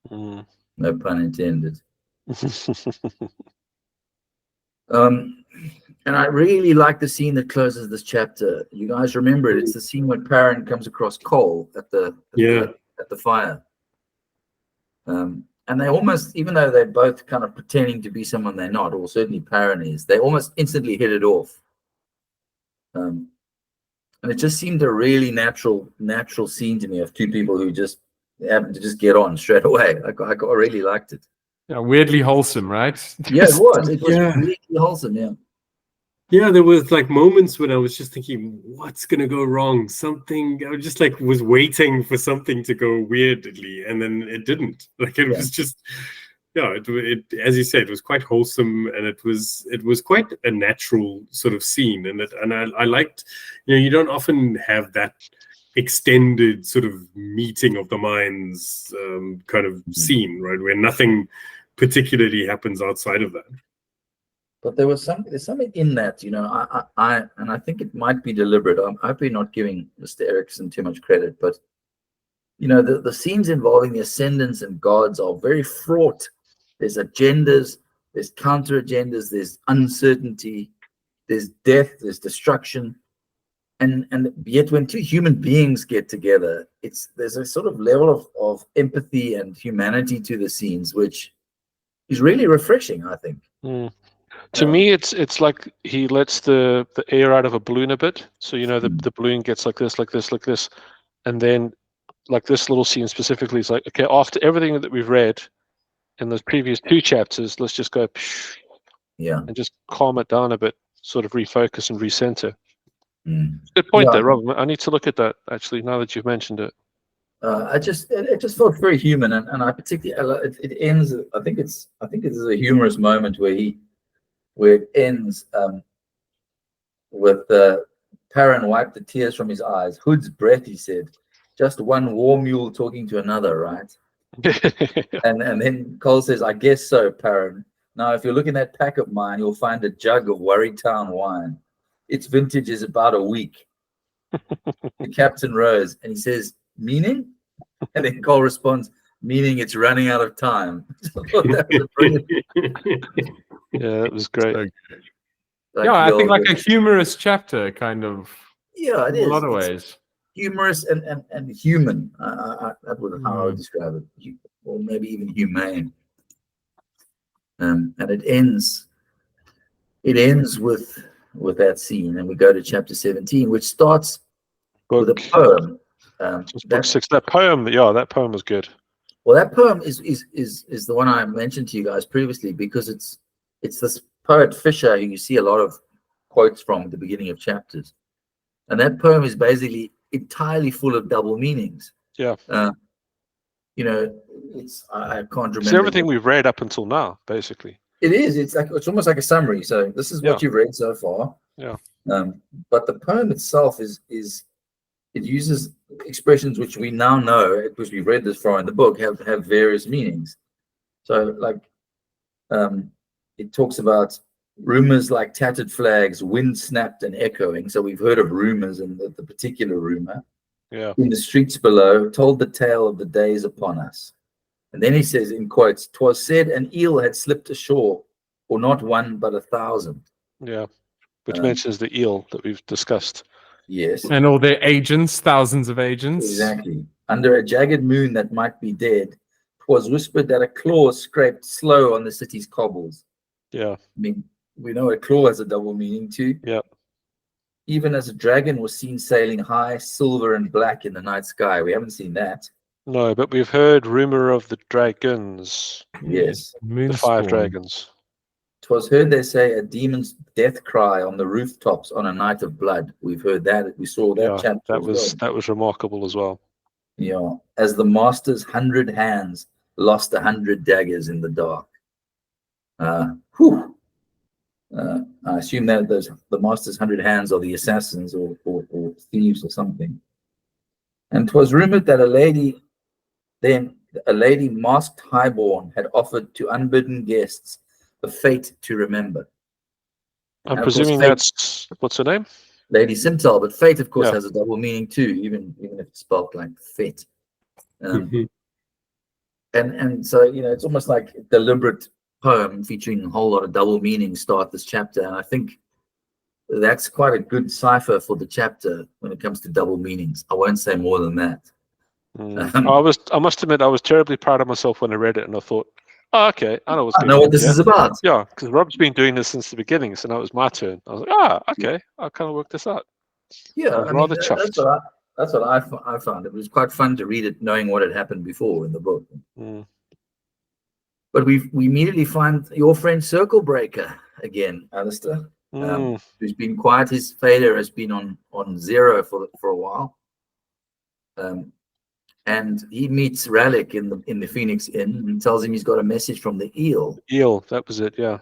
No pun intended. And I really like the scene that closes this chapter. You guys remember it? It's the scene when Perrin comes across Cole at the fire. And they almost, even though they're both kind of pretending to be someone they're not, or certainly Perrin is, they almost instantly hit it off. And it just seemed a really natural scene to me of 2 people who just happened to just get on straight away. I really liked it. Yeah, weirdly wholesome, right? Yeah, it was. It was really wholesome. Yeah. Yeah, there was like moments when I was just thinking, what's gonna go wrong? Something. I just like was waiting for something to go weirdly, and then it didn't. Like it was just, it as you said, it was quite wholesome, and it was quite a natural sort of scene, and I liked, you don't often have that extended sort of meeting of the minds kind of scene, right, where nothing particularly happens outside of that. But there's something in that, I think it might be deliberate. I've been not giving Mr. Erikson too much credit, but the scenes involving the ascendants and gods are very fraught. There's agendas, there's counter agendas, there's uncertainty, there's death, there's destruction, and yet when 2 human beings get together, there's a sort of level of empathy and humanity to the scenes, which is really refreshing, I think. To me, it's like he lets the air out of a balloon a bit. So the balloon gets like this, and then like this little scene specifically is like, okay, after everything that we've read in those previous 2 chapters, let's just go and just calm it down a bit, sort of refocus and recenter. Good point there, Rob. I need to look at that actually now that you've mentioned it. It just felt very human, and I particularly it ends. I think it is a humorous moment where it ends with Perrin wiped the tears from his eyes. Hood's breath, he said, just one war mule talking to another, right? and then Cole says, I guess so, Perrin. Now, if you look in that pack of mine, you'll find a jug of Warrytown wine. Its vintage is about a week. The captain rose and he says, meaning? And then Cole responds, meaning it's running out of time. That was brilliant. Yeah, that was great. I think like a humorous chapter, kind of. Yeah, it is. In a lot of ways. Humorous and human. That was how I would describe it. Or maybe even humane. And it ends with that scene, and we go to chapter 17, which starts with a poem. Book 6. That poem was good. Well, that poem is the one I mentioned to you guys previously, because it's this poet Fisher who you see a lot of quotes from at the beginning of chapters, and that poem is basically entirely full of double meanings. Yeah. It's I can't remember. It's everything we've read up until now, basically. It is. It's almost like a summary. So this is what you've read so far. Yeah. But the poem itself is it uses expressions which we now know, because we've read this far in the book, have various meanings. So like it talks about rumors like tattered flags, wind snapped and echoing. So we've heard of rumors, and the particular rumor in the streets below told the tale of the days upon us. And then he says in quotes, 'twas said an eel had slipped ashore, or not one but 1,000. Yeah, which mentions the eel that we've discussed. Yes. And all their agents, thousands of agents. Exactly. Under a jagged moon that might be dead, 'twas whispered that a claw scraped slow on the city's cobbles. Yeah. I mean, we know a claw has a double meaning too. Yeah. even as a dragon was seen sailing high, silver and black in the night sky. We haven't seen that. No, but we've heard rumor of the dragons, Yes. the 5 dragons. 'Twas heard, they say, a demon's death cry on the rooftops on a night of blood. We've heard that. We saw that chapter. That was remarkable as well. Yeah, as the master's 100 hands lost 100 daggers in the dark. I assume that the master's 100 hands are the assassins or thieves or something. And 'twas rumored that a lady masked highborn had offered to unbidden guests a fate to remember. I'm presuming that's, what's her name? Lady Simtal, but fate, of course, has a double meaning too, even if it's spelled like fate. And so, it's almost like a deliberate poem featuring a whole lot of double meanings start this chapter. And I think that's quite a good cipher for the chapter when it comes to double meanings. I won't say more than that. I must admit, I was terribly proud of myself when I read it, and I thought, oh, okay, I know what this is about. Yeah, because Rob's been doing this since the beginning, so now it was my turn. I was like, okay, I'll kind of work this out. Yeah, I was rather chuffed. That's what I found. It was quite fun to read it, knowing what had happened before in the book. But we immediately find your friend Circle Breaker again, Alistair, who's been quiet. His failure has been on 0 for a while. And he meets Rallick in the Phoenix Inn and tells him he's got a message from the eel. Eel, that was it, yeah.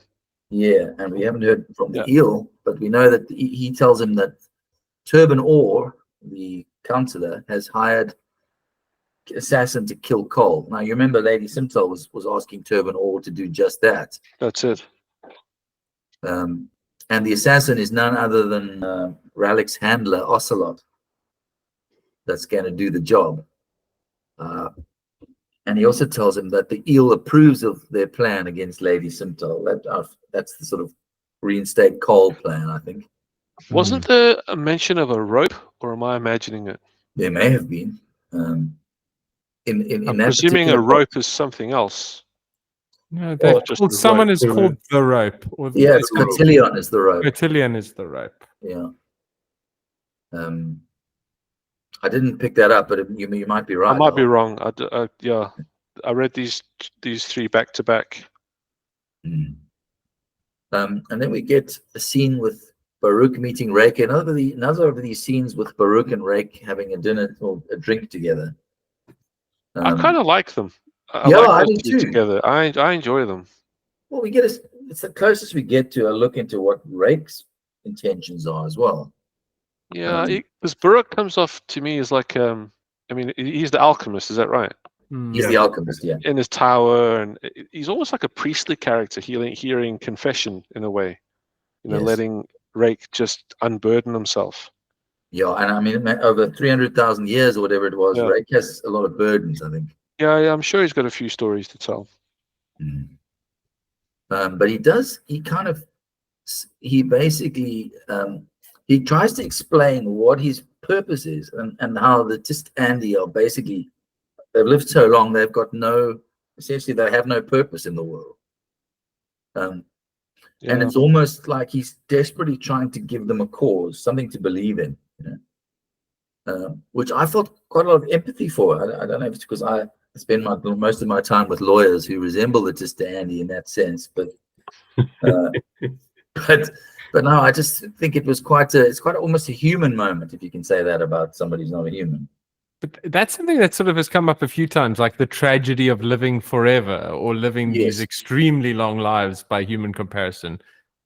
Yeah, and we haven't heard from the eel, but we know that he tells him that Turban Orr, the counselor, has hired assassin to kill Cole. Now, you remember Lady Simtal was asking Turban Orr to do just that. That's it. And the assassin is none other than Rallick's handler, Ocelot. That's going to do the job. And he also tells him that the eel approves of their plan against Lady Simtal. That's the sort of reinstate Cole plan, I think. Wasn't there a mention of a rope, or am I imagining it? There may have been. I'm presuming a rope is something else. No, someone is called the rope. It's Cotillion is the rope. Cotillion is the rope. Yeah. I didn't pick that up, but you might be right. I might be wrong. I read these 3 back to back. And then we get a scene with Baruch meeting Rake. Another of these scenes with Baruch and Rake having a dinner or a drink together. I kind of like them. I do too. Together, I enjoy them. Well, it's the closest we get to a look into what Rake's intentions are as well. Yeah, because Baruch comes off to me as like, he's the alchemist, is that right? He's the alchemist, yeah. In his tower, and he's almost like a priestly character, hearing confession in a way, letting Rake just unburden himself. Yeah, and over 300,000 years or whatever it was, Rake has a lot of burdens, I think. Yeah, I'm sure he's got a few stories to tell. But he basically he tries to explain what his purpose is and how the Tist Andy are basically, they've lived so long, they've got essentially they have no purpose in the world. And it's almost like he's desperately trying to give them a cause, something to believe in, which I felt quite a lot of empathy for. I don't know if it's because I spend most of my time with lawyers who resemble the Tist Andy in that sense, but but no, I just think it's quite almost a human moment, if you can say that about somebody who's not a human. But that's something that sort of has come up a few times, like the tragedy of living forever or living these extremely long lives by human comparison.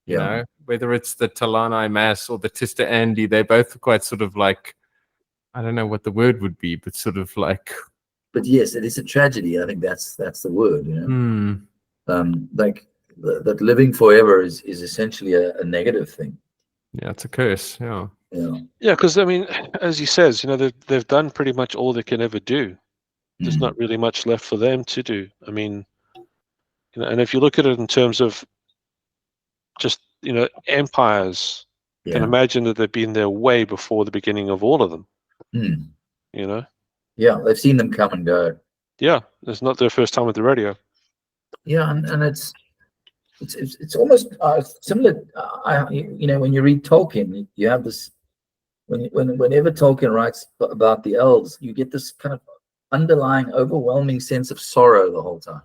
You know, whether it's the Talanai Mass or the Tista Andy, they're both quite sort of like, I don't know what the word would be, but sort of like. But yes, it is a tragedy. I think that's the word. Like that living forever is essentially a negative thing. Yeah, it's a curse. Yeah. Yeah, because as he says, they've done pretty much all they can ever do. There's not really much left for them to do. And if you look at it in terms of just empires, you can imagine that they've been there way before the beginning of all of them. Yeah, they've seen them come and go. Yeah, it's not their first time with the radio. Yeah, and it's almost similar. When you read Tolkien, you have this whenever Tolkien writes about the elves, you get this kind of underlying, overwhelming sense of sorrow the whole time.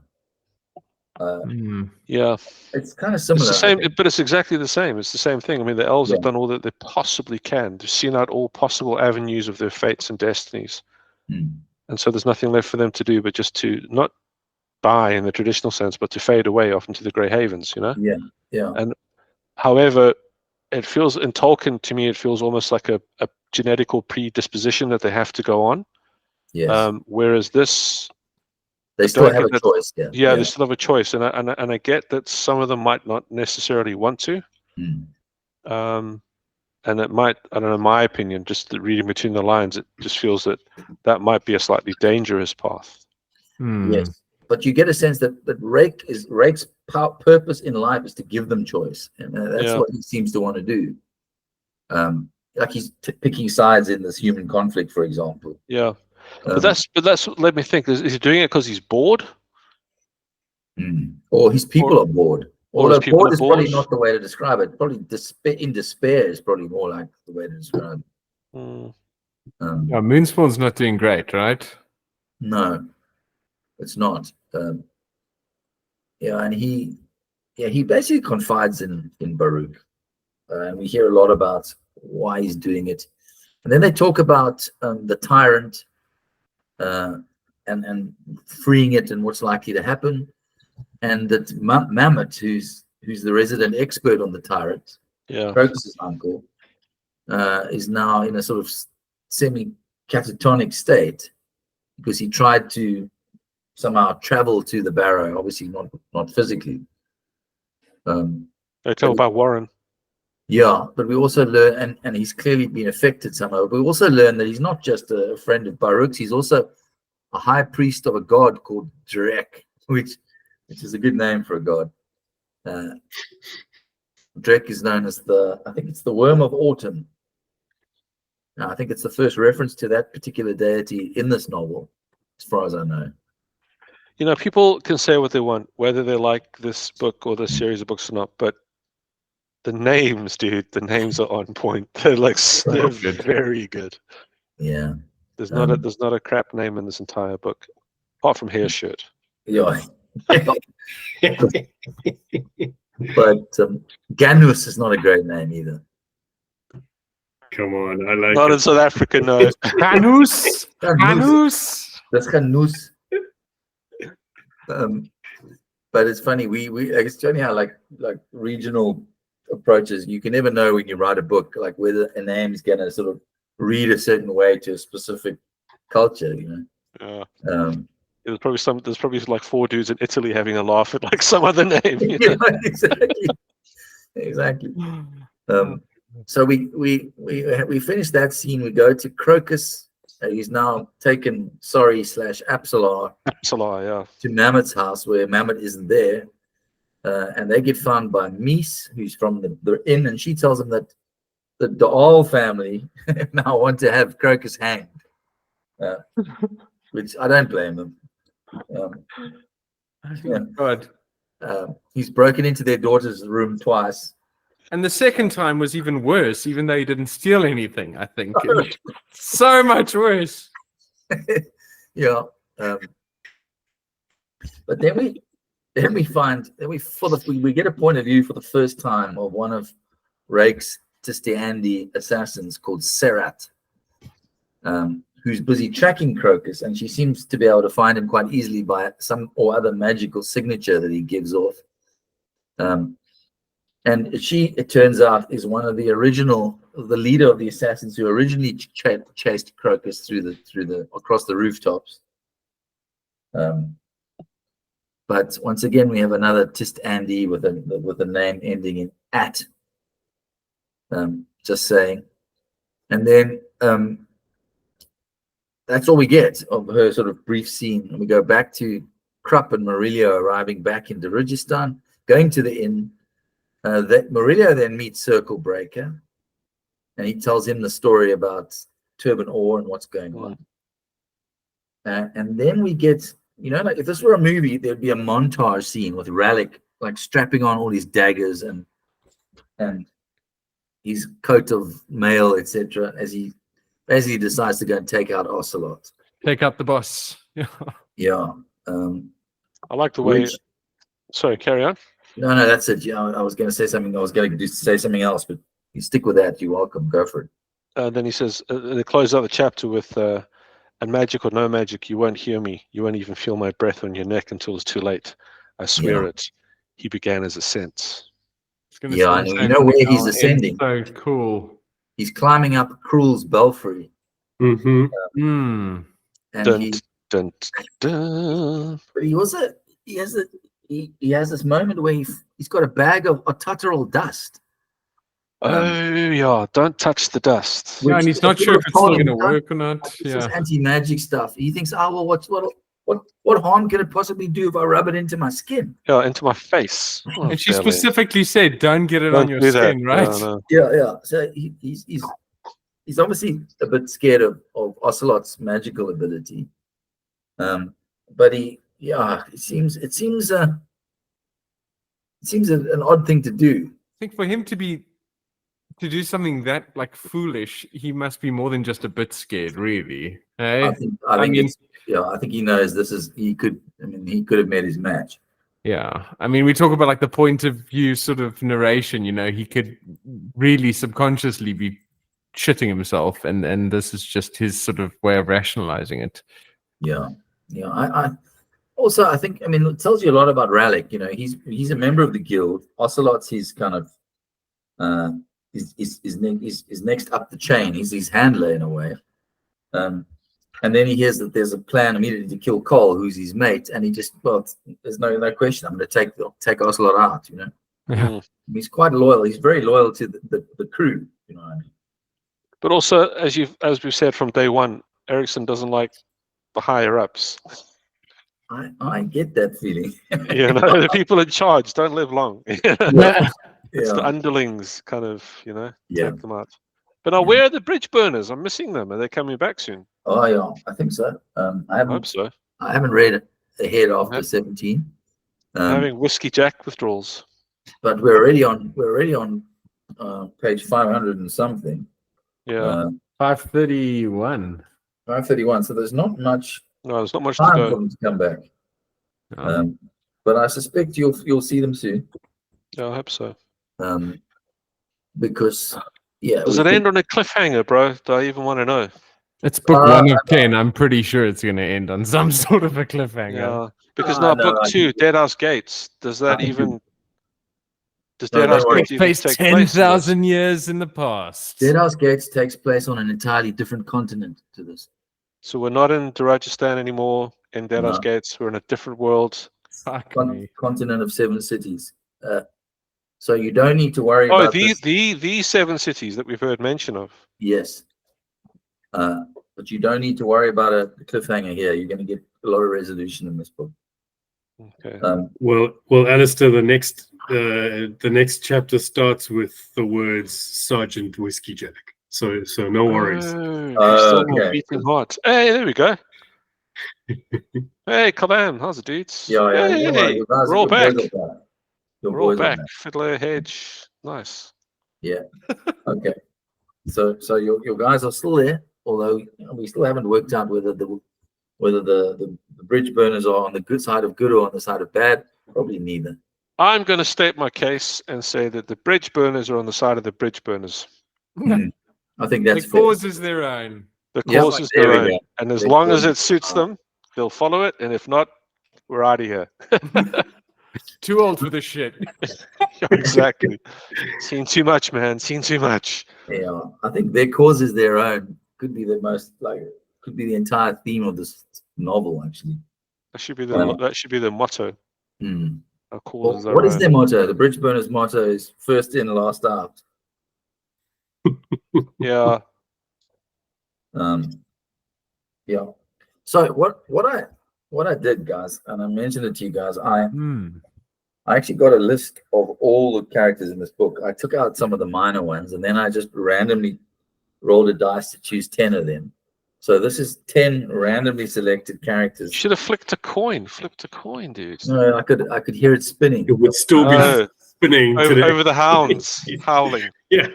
Yeah, it's kind of similar. It's the same, but it's exactly the same. It's the same thing. I mean, the elves have Yeah. done all that they possibly can. They've seen out all possible avenues of their fates and destinies. And so there's nothing left for them to do but just to not die in the traditional sense, but to fade away off into the Grey Havens, you know? Yeah. And however, it feels, in Tolkien, to me, it feels almost like a genetical predisposition that they have to go on. Yes. Whereas this, they still have a choice. Yeah, they still have a choice. And I get that some of them might not necessarily want to. And it might, I don't know, my opinion, just reading between the lines, it just feels that might be a slightly dangerous path. Yes, but you get a sense that Rake's purpose in life is to give them choice, and that's what he seems to want to do. Like he's picking sides in this human conflict, for example. Yeah, but that's let me think. Is he doing it because he's bored? Or his people are bored. Although bored is probably not the way to describe it. Probably in despair is probably more like the way to describe it. Moonspawn's not doing great, right? No, it's not. And he basically confides in Baruch, and we hear a lot about why he's doing it. And then they talk about the tyrant and freeing it and what's likely to happen. And that Mammoth, who's the resident expert on the tyrant, Crocus's uncle, is now in a sort of semi-catatonic state because he tried to somehow travel to the Barrow, obviously not physically. They talk about Warren. Yeah, but we also learn, and he's clearly been affected somehow. But we also learn that he's not just a friend of Baruch's; he's also a high priest of a god called Drek, which is a good name for a god. Drek is known as I think it's the worm of autumn. Now, I think it's the first reference to that particular deity in this novel, as far as I know. You know, people can say what they want, whether they like this book or this series of books or not, but the names, dude, the names are on point. They're they're very good. Yeah. There's not a crap name in this entire book, apart from Hair Shirt. Yeah. But Ganus is not a great name either. Come on, I like not it. in South Africa, no. Ganus. That's Ganus. But it's funny. It's funny how like regional approaches. You can never know when you write a book like whether a name is gonna sort of read a certain way to a specific culture. You know. Yeah. There's probably like 4 dudes in Italy having a laugh at like some other name. You know? Exactly. So we finish that scene. We go to Crocus. He's now taken Absalar to Mammoth's house where Mammoth isn't there, and they get found by Mies, who's from the inn, and she tells him that the Daal family now want to have Crocus hanged, which I don't blame them. God. He's broken into their daughter's room twice. And the second time was even worse, even though he didn't steal anything, I think. So much worse. Yeah. But then we get a point of view for the first time of one of Rake's Tistiandi assassins called Serat, who's busy tracking Crocus, and she seems to be able to find him quite easily by some or other magical signature that he gives off. And she, it turns out, is one of the leader of the assassins who originally chased Crocus across the rooftops. But once again, we have another Tistiandi with a name ending in at. Just saying, and then that's all we get of her sort of brief scene. And we go back to Krupp and Murillo arriving back in Darugistan, going to the inn. That Murillo then meets Circle Breaker, and he tells him the story about Turban Ore and what's going on. And then we get, like if this were a movie, there'd be a montage scene with Rallick like strapping on all his daggers and his coat of mail, etc., as he decides to go and take out Ocelot. Take out the boss. Yeah. I like the way. Which, Sorry, carry on. no, that's it. Yeah, I was going to say something. I was going to say something else, but you stick with that. You're welcome. Go for it. Then he says, they close out the chapter with, and magic or no magic, you won't hear me. You won't even feel my breath on your neck until it's too late. I swear Yeah. it. He began his ascent. Yeah, I know. You know where he's ascending? So cool. He's climbing up Cruel's belfry. Mm-hmm. Mm. And Dun, he, dun, dun. but he has this moment where he's got a bag of Otutteral dust. Oh, yeah. Don't touch the dust. Yeah, and he's not sure if it's still going to work or not. This Yeah. is anti-magic stuff. He thinks, oh well, what harm can it possibly do if I rub it into my skin? Yeah, into my face. Oh, And she fairly. specifically said, don't get it on Don't your do that. skin, right? No, no. Yeah. So he's obviously a bit scared of Ocelot's magical ability. But it seems an odd thing to do. I think for him to do something that like foolish, he must be more than just a bit scared, really. Hey? I think he knows he could have made his match. Yeah. I mean, we talk about like the point of view sort of narration, he could really subconsciously be shitting himself, and this is just his sort of way of rationalizing it. Yeah. I think it tells you a lot about Rallick. He's a member of the guild. Ocelot's his kind of is next up the chain. He's his handler in a way. And then he hears that there's a plan immediately to kill Cole, who's his mate, and he just, there's no question. I'm going to take Ocelot out. Yeah. He's quite loyal. He's very loyal to the crew. You know what I mean? But also, as we've said from day one, Erikson doesn't like the higher ups. I get that feeling. The people in charge don't live long. It's the underlings kind of, take them out. But now, where are the bridge burners? I'm missing them. Are they coming back soon? Oh yeah, I think so. I hope so. I haven't read ahead after 17. Having whiskey jack withdrawals. But we're already on page 500 and something. Yeah. 531. 531. So there's not much. No, there's not much time to go. for them to come back. But I suspect you'll see them soon. Yeah, I hope so. Because does it end on a cliffhanger, bro? Do I even want to know? It's book 1 of 10. I'm pretty sure it's going to end on some sort of a cliffhanger. Yeah, because now book 2, Deadhouse Gates. Does that even? Does Deadhouse Gates even take place 10,000 years in the past? Deadhouse Gates takes place on an entirely different continent to this. So we're not in Darajistan anymore. In Deadhouse Gates, we're in a different world. Continent of 7 cities. So you don't need to worry about the 7 cities that we've heard mention of. Yes. But you don't need to worry about a cliffhanger here. You're going to get a lot of resolution in this book. Okay. Well, Alistair, the next chapter starts with the words Sergeant Whiskey Jack. So no worries. Okay. Beating heart. Hey, there we go. Hey, Kalam, how's it, dudes? Yeah. Hey, we're all back. We're all back. back. Fiddler Hedge, nice. Yeah. Okay. So your guys are still there, although we still haven't worked out whether the bridge burners are on the good side of good or on the side of bad. Probably neither. I'm going to state my case and say that the bridge burners are on the side of the bridge burners. I think that's the cause is their own. The cause is their own, and as long as it suits them, they'll follow it. And if not, we're out of here. Too old for this shit. Exactly. Seen too much, man. Seen too much. Yeah, I think their cause is their own. Could be the entire theme of this novel, actually. That should be the motto. Our cause is our what is own. their motto? The bridge burners' motto is first in, last out. Yeah. Yeah. So what I did, guys, and I mentioned it to you guys, I actually got a list of all the characters in this book. I took out some of the minor ones, and then I just randomly rolled a dice to choose 10 of them. So this is 10 randomly selected characters. You should have flipped a coin. Flipped a coin, dude. No, I could hear it spinning. It would still be spinning today. over the hounds howling. Yeah.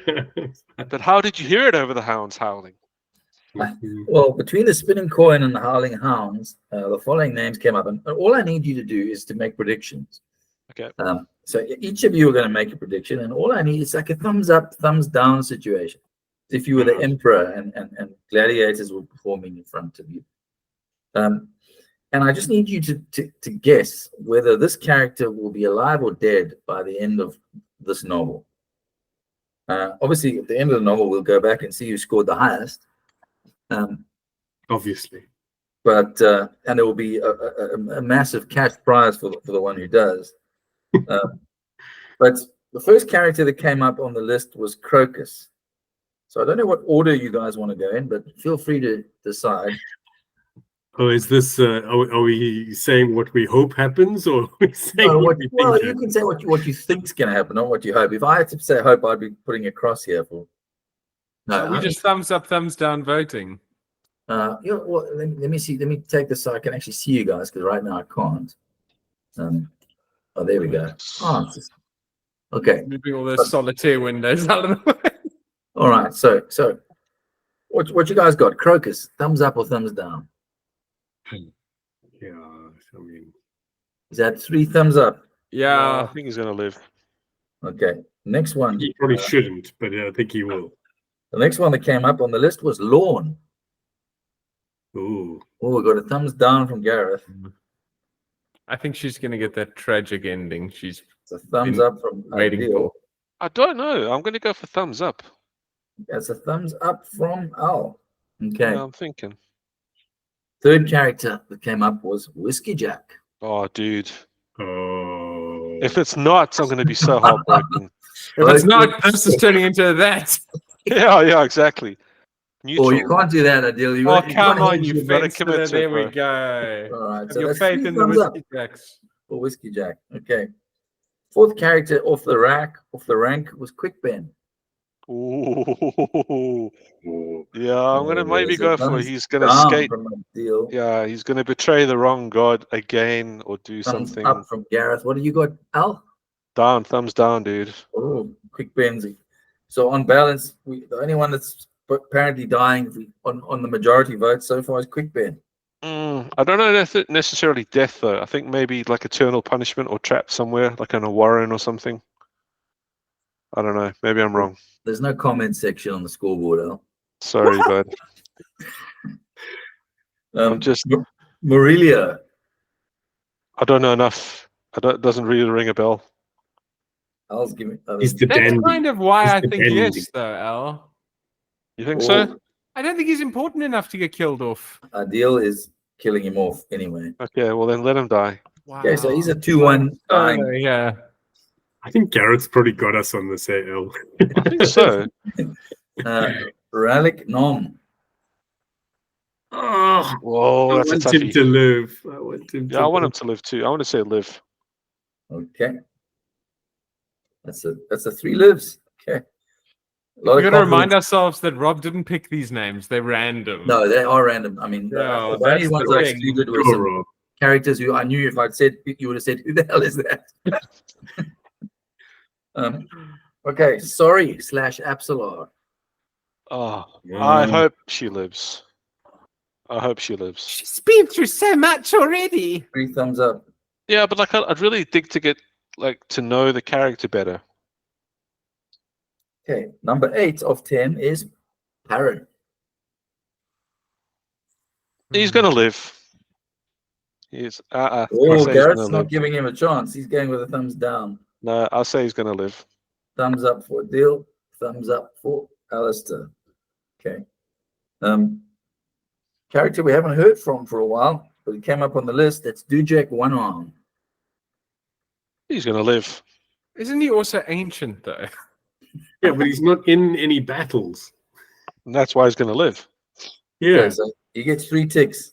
But how did you hear it over the hounds howling? Well, between the spinning coin and the howling hounds, the following names came up, and all I need you to do is to make predictions. Okay. So each of you are going to make a prediction, and all I need is like a thumbs up, thumbs down situation. If you were the emperor and gladiators were performing in front of you. And I just need you to guess whether this character will be alive or dead by the end of this novel. Obviously, at the end of the novel, we'll go back and see who scored the highest. Obviously. But and there will be a massive cash prize for the one who does. But the first character that came up on the list was Crocus. So I don't know what order you guys want to go in, but feel free to decide. Oh, is this? Are we saying what we hope happens, or are we saying No, what we think well, you happens? can say what you think's going to happen, not what you hope. If I had to say hope, I'd be putting a cross here for. No, Are we just thumbs up, thumbs down voting? well, let me see. Let me take this so I can actually see you guys, because right now I can't. Oh, there we go. Oh, okay. Moving all those solitaire windows out of the way. All right. So what you guys got? Crocus, thumbs up or thumbs down? Yeah, I mean, Is that 3 thumbs up? Yeah. I think he's gonna live. Okay. Next one. he probably shouldn't, but I think he will. The next one that came up on the list was Lawn. Ooh. Oh, we got a thumbs down from Gareth. I think she's going to get that tragic ending. She's It's a thumbs Been up from waiting Adil. for. I don't know. I'm gonna go for thumbs up. That's a thumbs up from Al. Okay. Yeah, I'm thinking. Third character that came up was Whiskey Jack. Oh, dude. Oh. If it's not, I'm gonna be so heartbroken. If it's not, this is turning into that. Yeah, exactly. Neutral. Oh, you can't do that, Adil. You Oh, got- come got on, to you hedge gotta fence commit to it, There we bro. go. All right. Have So your that's faith 3 in the thumbs up Whiskey Jacks. for Whiskey Jack. Okay. Fourth character off the rank was Quick Ben. Ooh. Yeah, I'm gonna maybe There's a go for thumbs he's gonna down skate. from Adil. Yeah, he's gonna betray the wrong god again or do Thumbs something. up from Gareth. What do you got, Al? Down, thumbs down, dude. Oh, Quick Ben's. So on balance, the only one that's apparently dying on the majority vote so far is Quick Ben. I don't know necessarily death though. I think maybe like eternal punishment or trapped somewhere, like in a warren or something. I don't know. Maybe I'm wrong. There's no comment section on the scoreboard, Al. Sorry, bud. I'm just. Morelia. I don't know enough. It doesn't really ring a bell. Al's giving. He's the That's dandy. kind of why He's I the think dandy. yes, though, Al. You think so? Oh, I don't think he's important enough to get killed off. Adil is killing him off anyway. Okay, well then let him die. Wow. Okay, so he's a 2-1 dying. yeah. I think Garrett's probably got us on this AL. I think so. Ralik Nom. Oh, Whoa, I that's a want him toughie. to live. I want him Yeah, I want him to live too. I want to say live. Okay. That's a 3 lives. Okay. We're going to remind ourselves that Rob didn't pick these names. They're random. No, they are random. I mean, No, the only that's ones the I thing. excluded were Go, some Rob. characters who I knew if I'd said, you would have said, who the hell is that? Okay, sorry, /Absalor. Oh, Yeah. I hope she lives. I hope she lives. She's been through so much already. 3 thumbs up. Yeah, but like I'd really dig to get like to know the character better. Okay, number 8 of 10 is Parrot. He's gonna live. He's Oh, I'll say he's Garrett's gonna not live. giving him a chance. He's going with a thumbs down. No, I'll say he's gonna live. Thumbs up for Dill. Thumbs up for Alistair. Okay. Character we haven't heard from for a while, but he came up on the list. That's Dujek One Arm. He's gonna live. Isn't he also ancient, though? Yeah, but he's not in any battles. And that's why he's gonna live. Yeah. Okay, so he gets 3 ticks.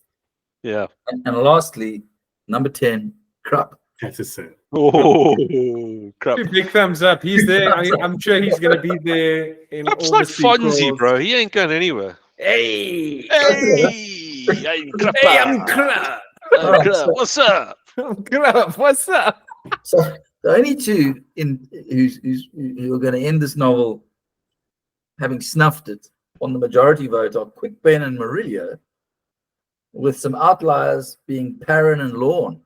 Yeah. And lastly, number 10, Krupp. That's a set. Oh crap. Big thumbs up. He's there. I'm sure he's going to be there in Crap's all like the sequels. Fonzie, bro. He ain't going anywhere. Hey! Hey, I'm Crap. Hey, I'm Krupp. Alright, so- What's up? I'm Krupp. What's up? So The only two who are going to end this novel having snuffed it on the majority vote are Quickben and Murillo, with some outliers being Perrin and Lorne.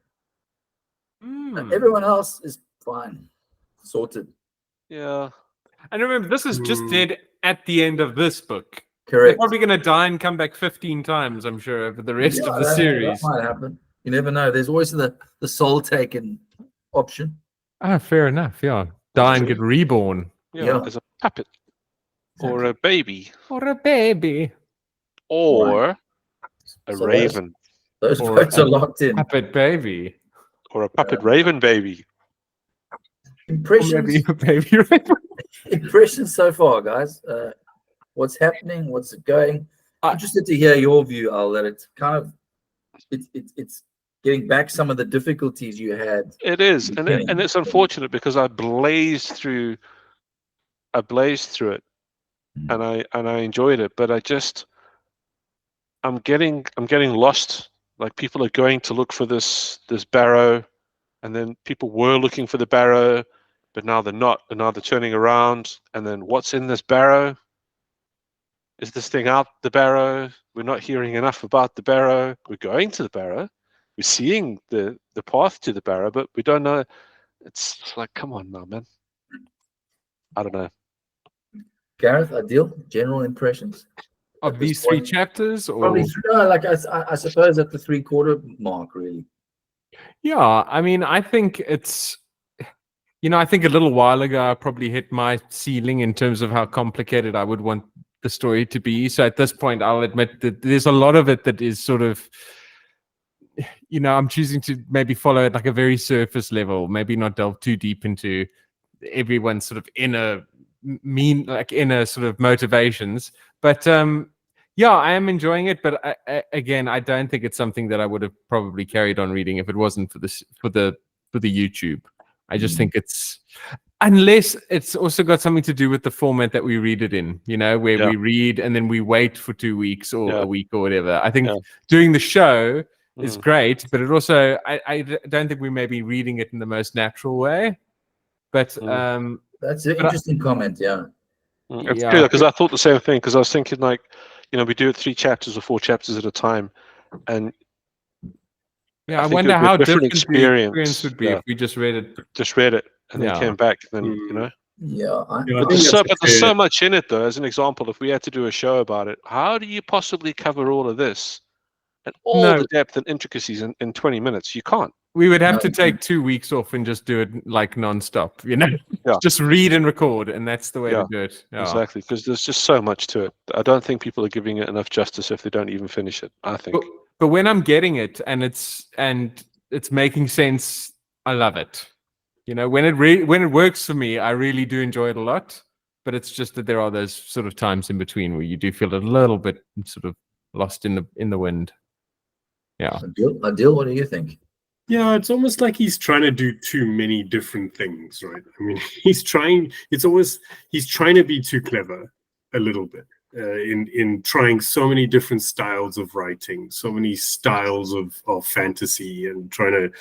Everyone else is fine, sorted. Yeah. And remember, this is just dead at the end of this book. They're Correct. probably going to die and come back 15 times, I'm sure, over the rest of the that series. might happen. You never know. There's always the soul taken option. Ah, fair enough. Yeah, die and get reborn. Yeah, as a puppet or a baby Or a baby. or a raven. Those votes are locked in. Puppet baby. Or a puppet raven baby. Impressions. Maybe a baby raven. Impressions so far, guys. What's happening? What's it going? I'm interested to hear your view, Al. That it's kind of it's getting back some of the difficulties you had. It is, and it's unfortunate because I blazed through it, and I enjoyed it, but I'm getting lost. Like, people are going to look for this barrow, and then people were looking for the barrow, but now they're not, and now they're turning around, and then what's in this barrow? Is this thing out the barrow? We're not hearing enough about the barrow. We're going to the barrow. We're seeing the path to the barrow, but we don't know. It's like, come on now, man. I don't know. Gareth, Adil, general impressions of these three chapters, or probably like I suppose at the 3/4 mark, really. Yeah, I mean, I think it's, I think a little while ago I probably hit my ceiling in terms of how complicated I would want the story to be. So at this point, I'll admit that there's a lot of it that is sort of, I'm choosing to maybe follow it like a very surface level, maybe not delve too deep into everyone's sort of inner sort of motivations. But yeah, I am enjoying it. But again, I don't think it's something that I would have probably carried on reading if it wasn't for the YouTube. I just think it's, unless it's also got something to do with the format that we read it in, where we read and then we wait for 2 weeks or a week or whatever. I think doing the show is great, but it also, I don't think we may be reading it in the most natural way. But that's an interesting comment. Yeah. It's true, because I thought the same thing, because I was thinking, like, we do it 3 chapters or 4 chapters at a time, and I wonder how different the experience would be if we just read it. And then came back. Then But there's so much in it, though. As an example, if we had to do a show about it, how do you possibly cover all of this and all the depth and intricacies in 20 minutes? You can't. We would have to take 2 weeks off and just do it like nonstop, just read and record, and that's the way to do it. Yeah. Exactly, because there's just so much to it. I don't think people are giving it enough justice if they don't even finish it, I think. But when I'm getting it and it's making sense, I love it. When it works for me, I really do enjoy it a lot. But it's just that there are those sort of times in between where you do feel a little bit sort of lost in the wind. Yeah. Adil, what do you think? Yeah, it's almost like he's trying to do too many different things, right? I mean, he's trying to be too clever a little bit in trying so many different styles of writing, so many styles of fantasy, and trying to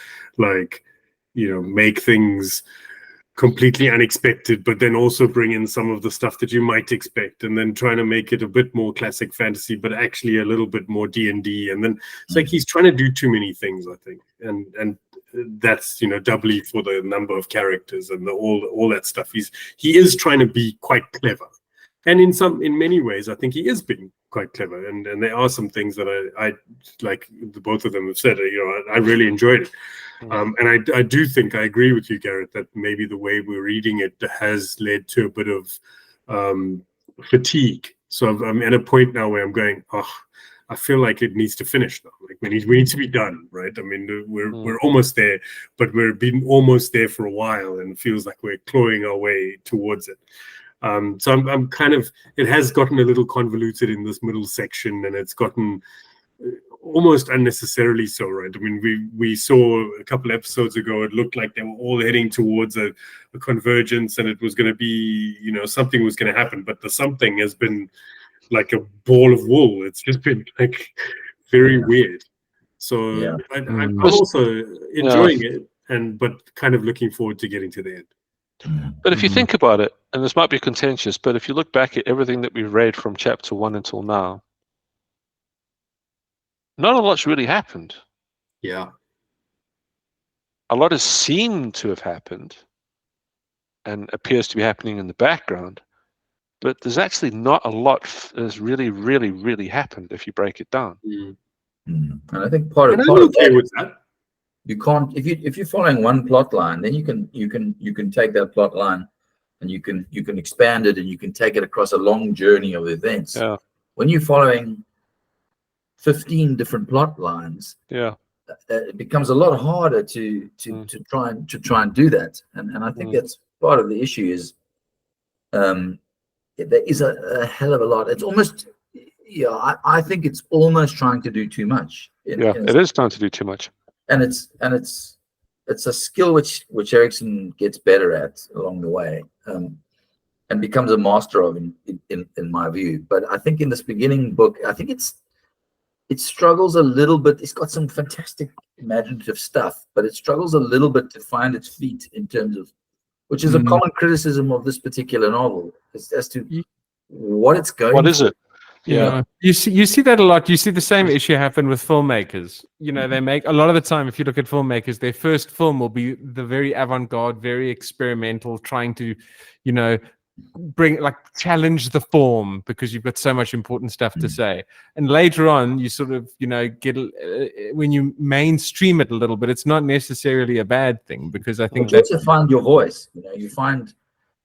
make things completely unexpected, but then also bring in some of the stuff that you might expect, and then trying to make it a bit more classic fantasy, but actually a little bit more D&D. And then it's like he's trying to do too many things, I think, and that's doubly for the number of characters and all that stuff. He is trying to be quite clever, and in many ways, I think he is being quite clever. And there are some things that I like. Both of them have said, I really enjoyed it. And I do think I agree with you, Gareth, that maybe the way we're reading it has led to a bit of fatigue. So I'm at a point now where I'm going, I feel like it needs to finish now. Like we need to be done, right? I mean, we're almost there, but we've been almost there for a while, and it feels like we're clawing our way towards it. So I'm kind of, it has gotten a little convoluted in this middle section, and it's gotten almost unnecessarily so, right? I mean, we saw a couple episodes ago, it looked like they were all heading towards a convergence, and it was going to be, something was going to happen, but the something has been like a ball of wool. It's just been like very weird. So I'm also enjoying it, but kind of looking forward to getting to the end. But if you think about it, and this might be contentious, but if you look back at everything that we've read from chapter 1 until now, not a lot's really happened. Yeah. A lot has seemed to have happened and appears to be happening in the background, but there's actually not a lot has really, really, really happened if you break it down. And I think part of okay with that. You can't if you're following one plot line, then you can take that plot line and you can expand it and you can take it across a long journey of events. Yeah. When you're following 15 different plot lines, Yeah. It becomes a lot harder to try and do that. And I think that's part of the issue is there is a hell of a lot. It's almost I think it's almost trying to do too much. It is trying to do too much. And it's a skill which Erikson gets better at along the way, and becomes a master of in my view. But I think in this beginning book, I think it struggles a little bit. It's got some fantastic imaginative stuff, but it struggles a little bit to find its feet in terms of, which is a common criticism of this particular novel, as to what it's going. What is it? Yeah, you see that a lot. You see the same issue happen with filmmakers. They make a lot of the time. If you look at filmmakers, their first film will be the very avant-garde, very experimental, trying to, challenge the form because you've got so much important stuff to say. And later on, you sort of, get when you mainstream it a little bit, it's not necessarily a bad thing because I think you also find your voice.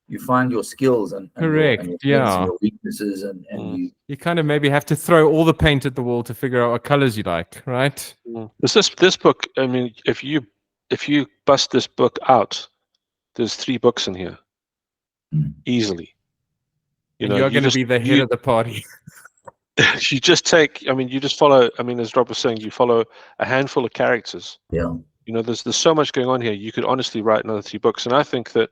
You find your skills and correct, and your weaknesses, and you kind of maybe have to throw all the paint at the wall to figure out what colors you like, right? This book, I mean, if you bust this book out, there's 3 books in here easily. You're going to be the head of the party. You just follow. I mean, as Rob was saying, you follow a handful of characters. Yeah. There's so much going on here. You could honestly write another 3 books, and I think that,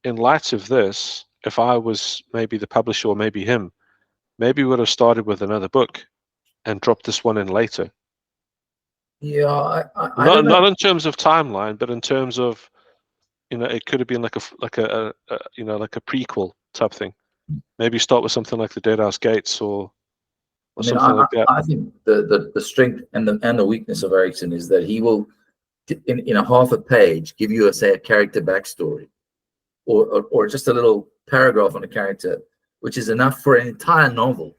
in light of this, if I was maybe the publisher or maybe him, maybe we would have started with another book and dropped this one in later. Yeah, not in terms of timeline, but in terms of, it could have been like a prequel type thing. Maybe start with something like The Deadhouse Gates or something like that. I think the strength and the weakness of Erikson is that he will, in a half a page, give you a character backstory. Or just a little paragraph on a character, which is enough for an entire novel,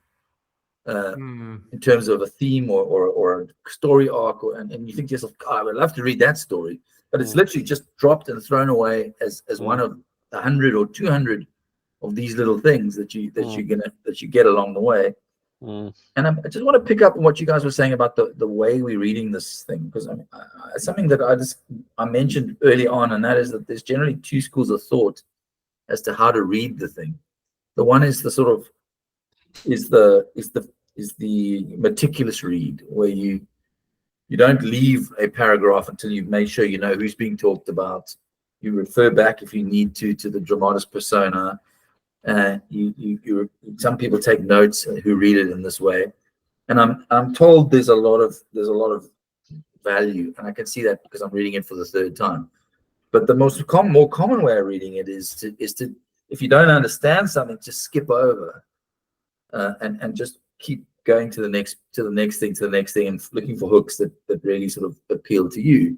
in terms of a theme or a story arc, and you think to yourself, God, I would love to read that story, but it's literally just dropped and thrown away as one of 100 or 200 of these little things that you get along the way. And I just want to pick up on what you guys were saying about the way we're reading this thing, because something that I mentioned early on, and that is that there's generally 2 schools of thought as to how to read the thing. The one is the sort of is the meticulous read, where you don't leave a paragraph until you've made sure you know who's being talked about. You refer back if you need to the dramatis persona. Some people take notes who read it in this way, and I'm told there's a lot of value, and I can see that because I'm reading it for the 3rd time. But the more common way of reading it is to if you don't understand something, just skip over and just keep going to the next thing and looking for hooks that really sort of appeal to you.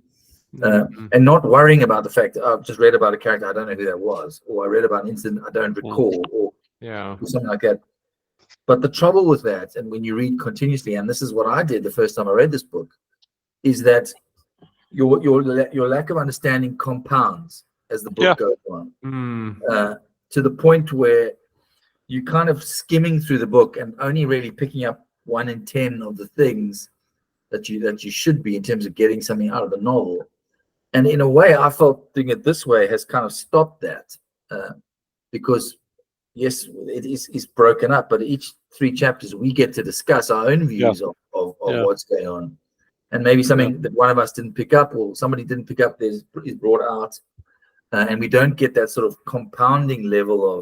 And not worrying about the fact that I've just read about a character, I don't know who that was, or I read about an incident I don't recall, or something like that. But the trouble with that, and when you read continuously, and this is what I did the first time I read this book, is that your lack of understanding compounds as the book goes on, to the point where you kind of skimming through the book and only really picking up 1 in 10 of the things that you should be in terms of getting something out of the novel. And in a way, I felt doing it this way has kind of stopped that, because yes, it is broken up, but each 3 chapters we get to discuss our own views of what's going on, and maybe something that one of us didn't pick up or somebody didn't pick up is brought out, and we don't get that sort of compounding level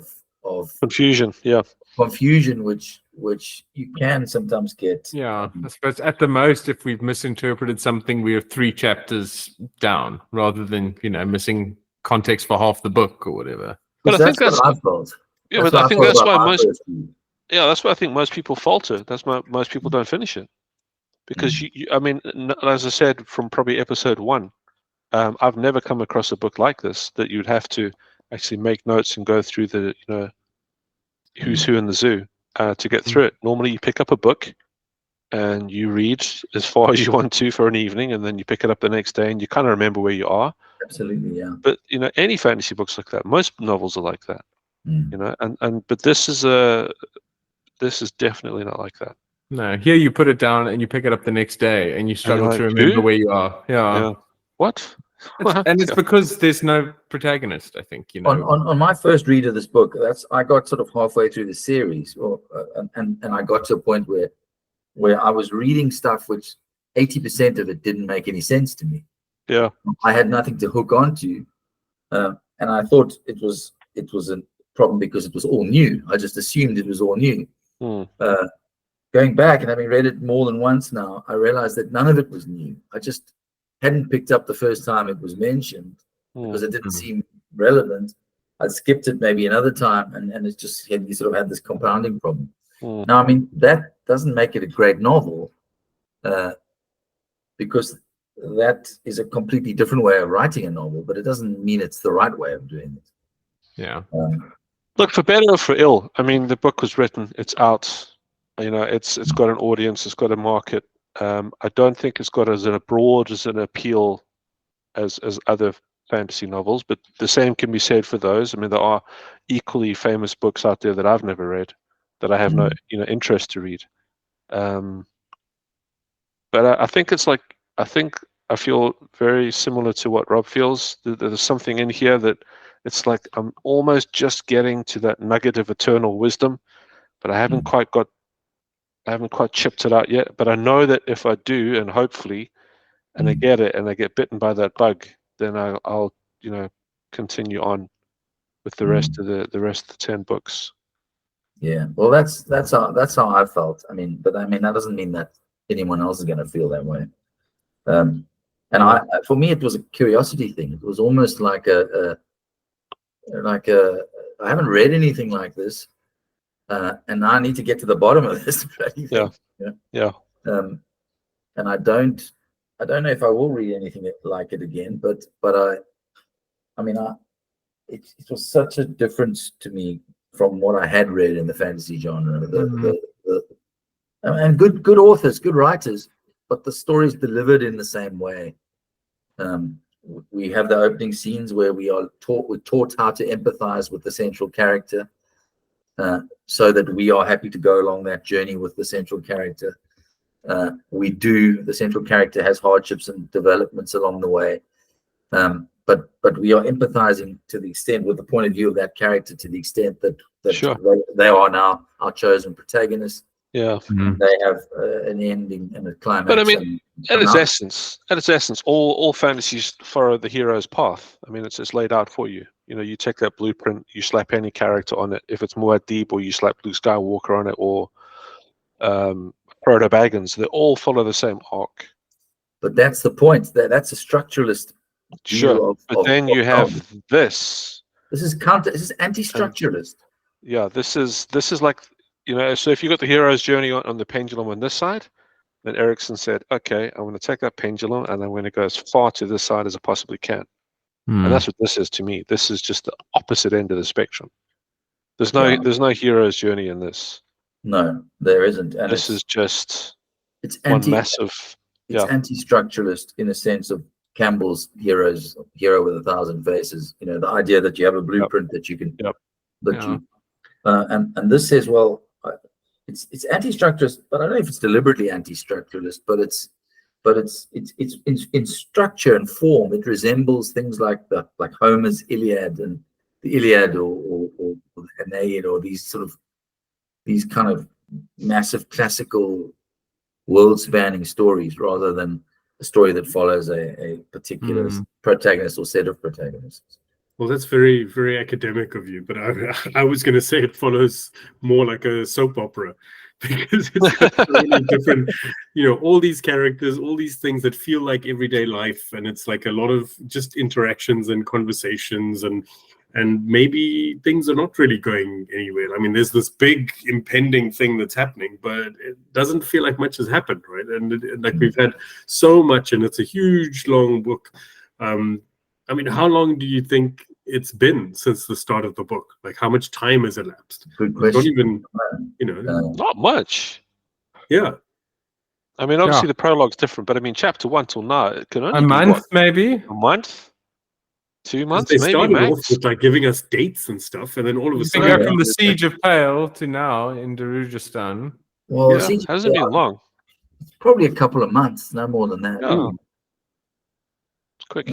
confusion. Yeah. confusion, which you can sometimes get. Yeah, I suppose at the most, if we've misinterpreted something, we are 3 chapters down, rather than missing context for half the book or whatever. But I think that's what I felt. Yeah, That's but I what think felt that's about why my most first read. that's why I think most people falter. That's why most people don't finish it, because I mean, as I said from probably episode 1, I've never come across a book like this that you'd have to actually make notes and go through the who's who in the zoo to get through it. Normally, you pick up a book and you read as far as you want to for an evening, and then you pick it up the next day and you kind of remember where you are. Absolutely, yeah. But any fantasy books like that, most novels are like that. But this is definitely not like that. No, here you put it down and you pick it up the next day and you struggle to remember where you are. Yeah. What? And it's because there's no protagonist, I think. On my first read of this book, I got sort of halfway through the series, and I got to a point where I was reading stuff which 80% of it didn't make any sense to me. Yeah, I had nothing to hook onto, and I thought it was a problem because it was all new. I just assumed it was all new. Going back and having read it more than once now, I realized that none of it was new. I just hadn't picked up the first time it was mentioned because it didn't seem relevant. I skipped it maybe another time, and it just you sort of had this compounding problem. Now, I mean, that doesn't make it a great novel, because that is a completely different way of writing a novel, but it doesn't mean it's the right way of doing it. Yeah. Look, for better or for ill, I mean, the book was written, it's out, it's got an audience, it's got a market. I don't think it's got as an appeal as other fantasy novels, but the same can be said for those. I mean, there are equally famous books out there that I've never read, that I have no interest to read. But I think it's like, I feel very similar to what Rob feels. There's something in here that it's like I'm almost just getting to that nugget of eternal wisdom, but I haven't quite chipped it out yet. But I know that if I do, and hopefully, and I get it, and I get bitten by that bug, then I'll continue on with the rest of the 10 books. Yeah, well, that's how I felt. I mean, but I mean that doesn't mean that anyone else is going to feel that way. For me, it was a curiosity thing. It was almost like I haven't read anything like this, and now I need to get to the bottom of this. Yeah. And I don't know if I will read anything like it again. But I mean, it was such a difference to me from what I had read in the fantasy genre. And good authors, good writers, but the stories delivered in the same way. We have the opening scenes where we're taught how to empathize with the central character, so that we are happy to go along that journey with the central character. The central character has hardships and developments along the way, but we are empathizing to the extent with the point of view of that character, to the extent that Sure. they are now our chosen protagonists. Yeah. They have an ending and a climax. But I mean, at its essence, all fantasies follow the hero's path. I mean, it's laid out for you. You take that blueprint, you slap any character on it. If it's Muad'Dib, or you slap Luke Skywalker on it, or Frodo Baggins, they all follow the same arc. But that's the point. That's a structuralist. Sure, but then you have this. This is anti-structuralist. Yeah, this is like, so if you got the hero's journey on the pendulum on this side, then Erikson said, okay, I'm going to take that pendulum and I'm going to go as far to this side as I possibly can. And that's what this is to me. This is just the opposite end of the spectrum. There's no hero's journey in this. No, there isn't. And this is just massive. It's anti-structuralist in the sense of Campbell's hero with 1,000 faces. The idea that you have a blueprint that you can and this says, well, it's anti-structuralist, but I don't know if it's deliberately anti-structuralist, but it's in structure and form. It resembles things like Homer's Iliad and the Iliad or Aeneid, or these kind of massive classical world-spanning stories, rather than a story that follows a particular protagonist or set of protagonists. Well, that's very, very academic of you, but I was going to say it follows more like a soap opera because it's got so many different, all these characters, all these things that feel like everyday life, and it's like a lot of just interactions and conversations, and maybe things are not really going anywhere. I mean, there's this big impending thing that's happening, but it doesn't feel like much has happened, right? And like we've had so much, and it's a huge, long book. I mean, how long do you think it's been since the start of the book? Like, how much time has elapsed? Good question. Not even, Not much. Yeah. I mean, obviously the prologue's different, but I mean, chapter 1 till now, it can only a be month, maybe a month, 2 months, They maybe started max. off with like giving us dates and stuff, and then all of a You sudden, can go from the siege of Pale to now in Darujistan. Well, Yeah, hasn't been long. Probably a couple of months, no more than that. Yeah. It's quick.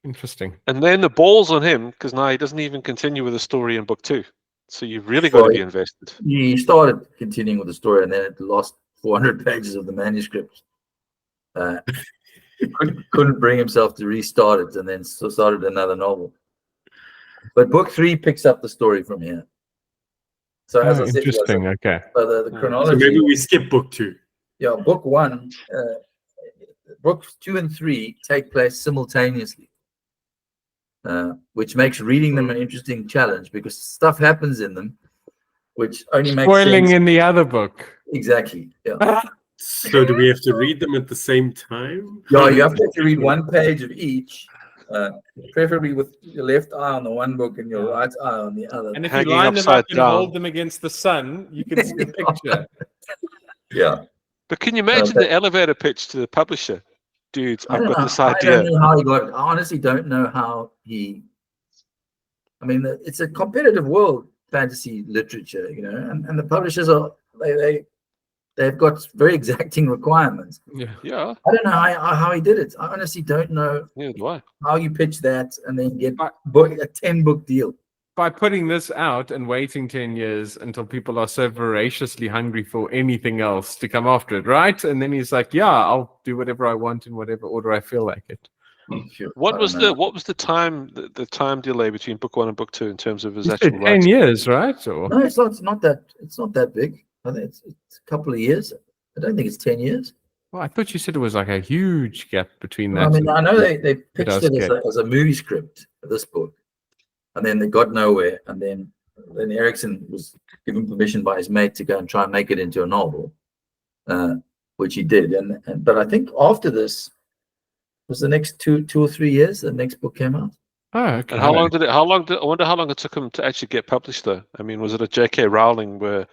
Interesting. And then the ball's on him because now he doesn't even continue with the story in book 2. So you've really got to be invested. He started continuing with the story, and then it lost 400 pages of the manuscript. Couldn't bring himself to restart it, and then started another novel. But book 3 picks up the story from here. So as I said, interesting. Okay. So the chronology. so maybe we skip book 2. Yeah, book 1, books 2 and 3 take place simultaneously, which makes reading them an interesting challenge because stuff happens in them, which only makes Spoiling sense. in the other book. Exactly. Yeah. So do we have to read them at the same time? Yeah, you have to read one page of each, preferably with your left eye on the one book and your right eye on the other. And if you Hanging line them upside up and down. hold them against the sun, you can see a picture. Yeah. But can you imagine the elevator pitch to the publisher? Dudes, I've got this I idea. don't know how he got it. I honestly don't know how he. I mean, it's a competitive world, fantasy literature, and the publishers they've got very exacting requirements. Yeah. Yeah, I don't know how he did it. I honestly don't know neither do I. how you pitch that and then get But- a 10-book deal. By putting this out and waiting 10 years until people are so voraciously hungry for anything else to come after it, right? And then he's like, yeah, I'll do whatever I want in whatever order I feel like it. Sure. What was the time delay between book 1 and book 2 in terms of his You actual said 10 writing? years, right? Or No, it's not that big. I think it's a couple of years. I don't think it's 10 years. well, I thought you said it was like a huge gap between that. I mean, I know they pitched does it get- as a movie script, this book, and then they got nowhere. And then Erikson was given permission by his mate to go and try and make it into a novel, which he did. But I think after this was the next two or 3 years. The next book came out. Oh, okay. And I wonder how long it took him to actually get published though. I mean, was it a J.K. Rowling where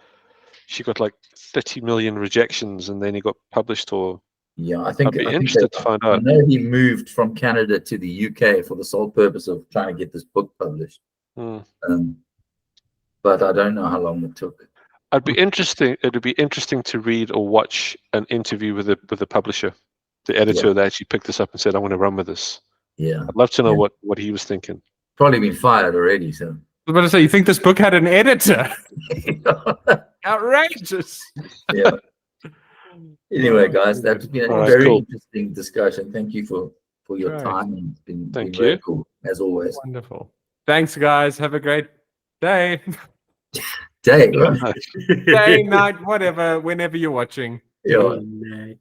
she got like 30 million rejections and then he got published, or? Yeah, I think. I'd be I think interested to find I out. know he moved from Canada to the UK for the sole purpose of trying to get this book published. But I don't know how long it took. It'd be interesting to read or watch an interview with the publisher, the editor that actually picked this up and said, "I want to run with this." Yeah, I'd love to know what he was thinking. probably been fired already. So. I was about to say, you think this book had an editor? Outrageous. Yeah. Anyway, guys, that's been a All right, very cool. interesting discussion. Thank you for your Great. time. And it's been Thank very you. cool, as always. Wonderful. Thanks, guys. Have a great day. Day, right? Day, night, whatever, whenever you're watching. Yeah. Night.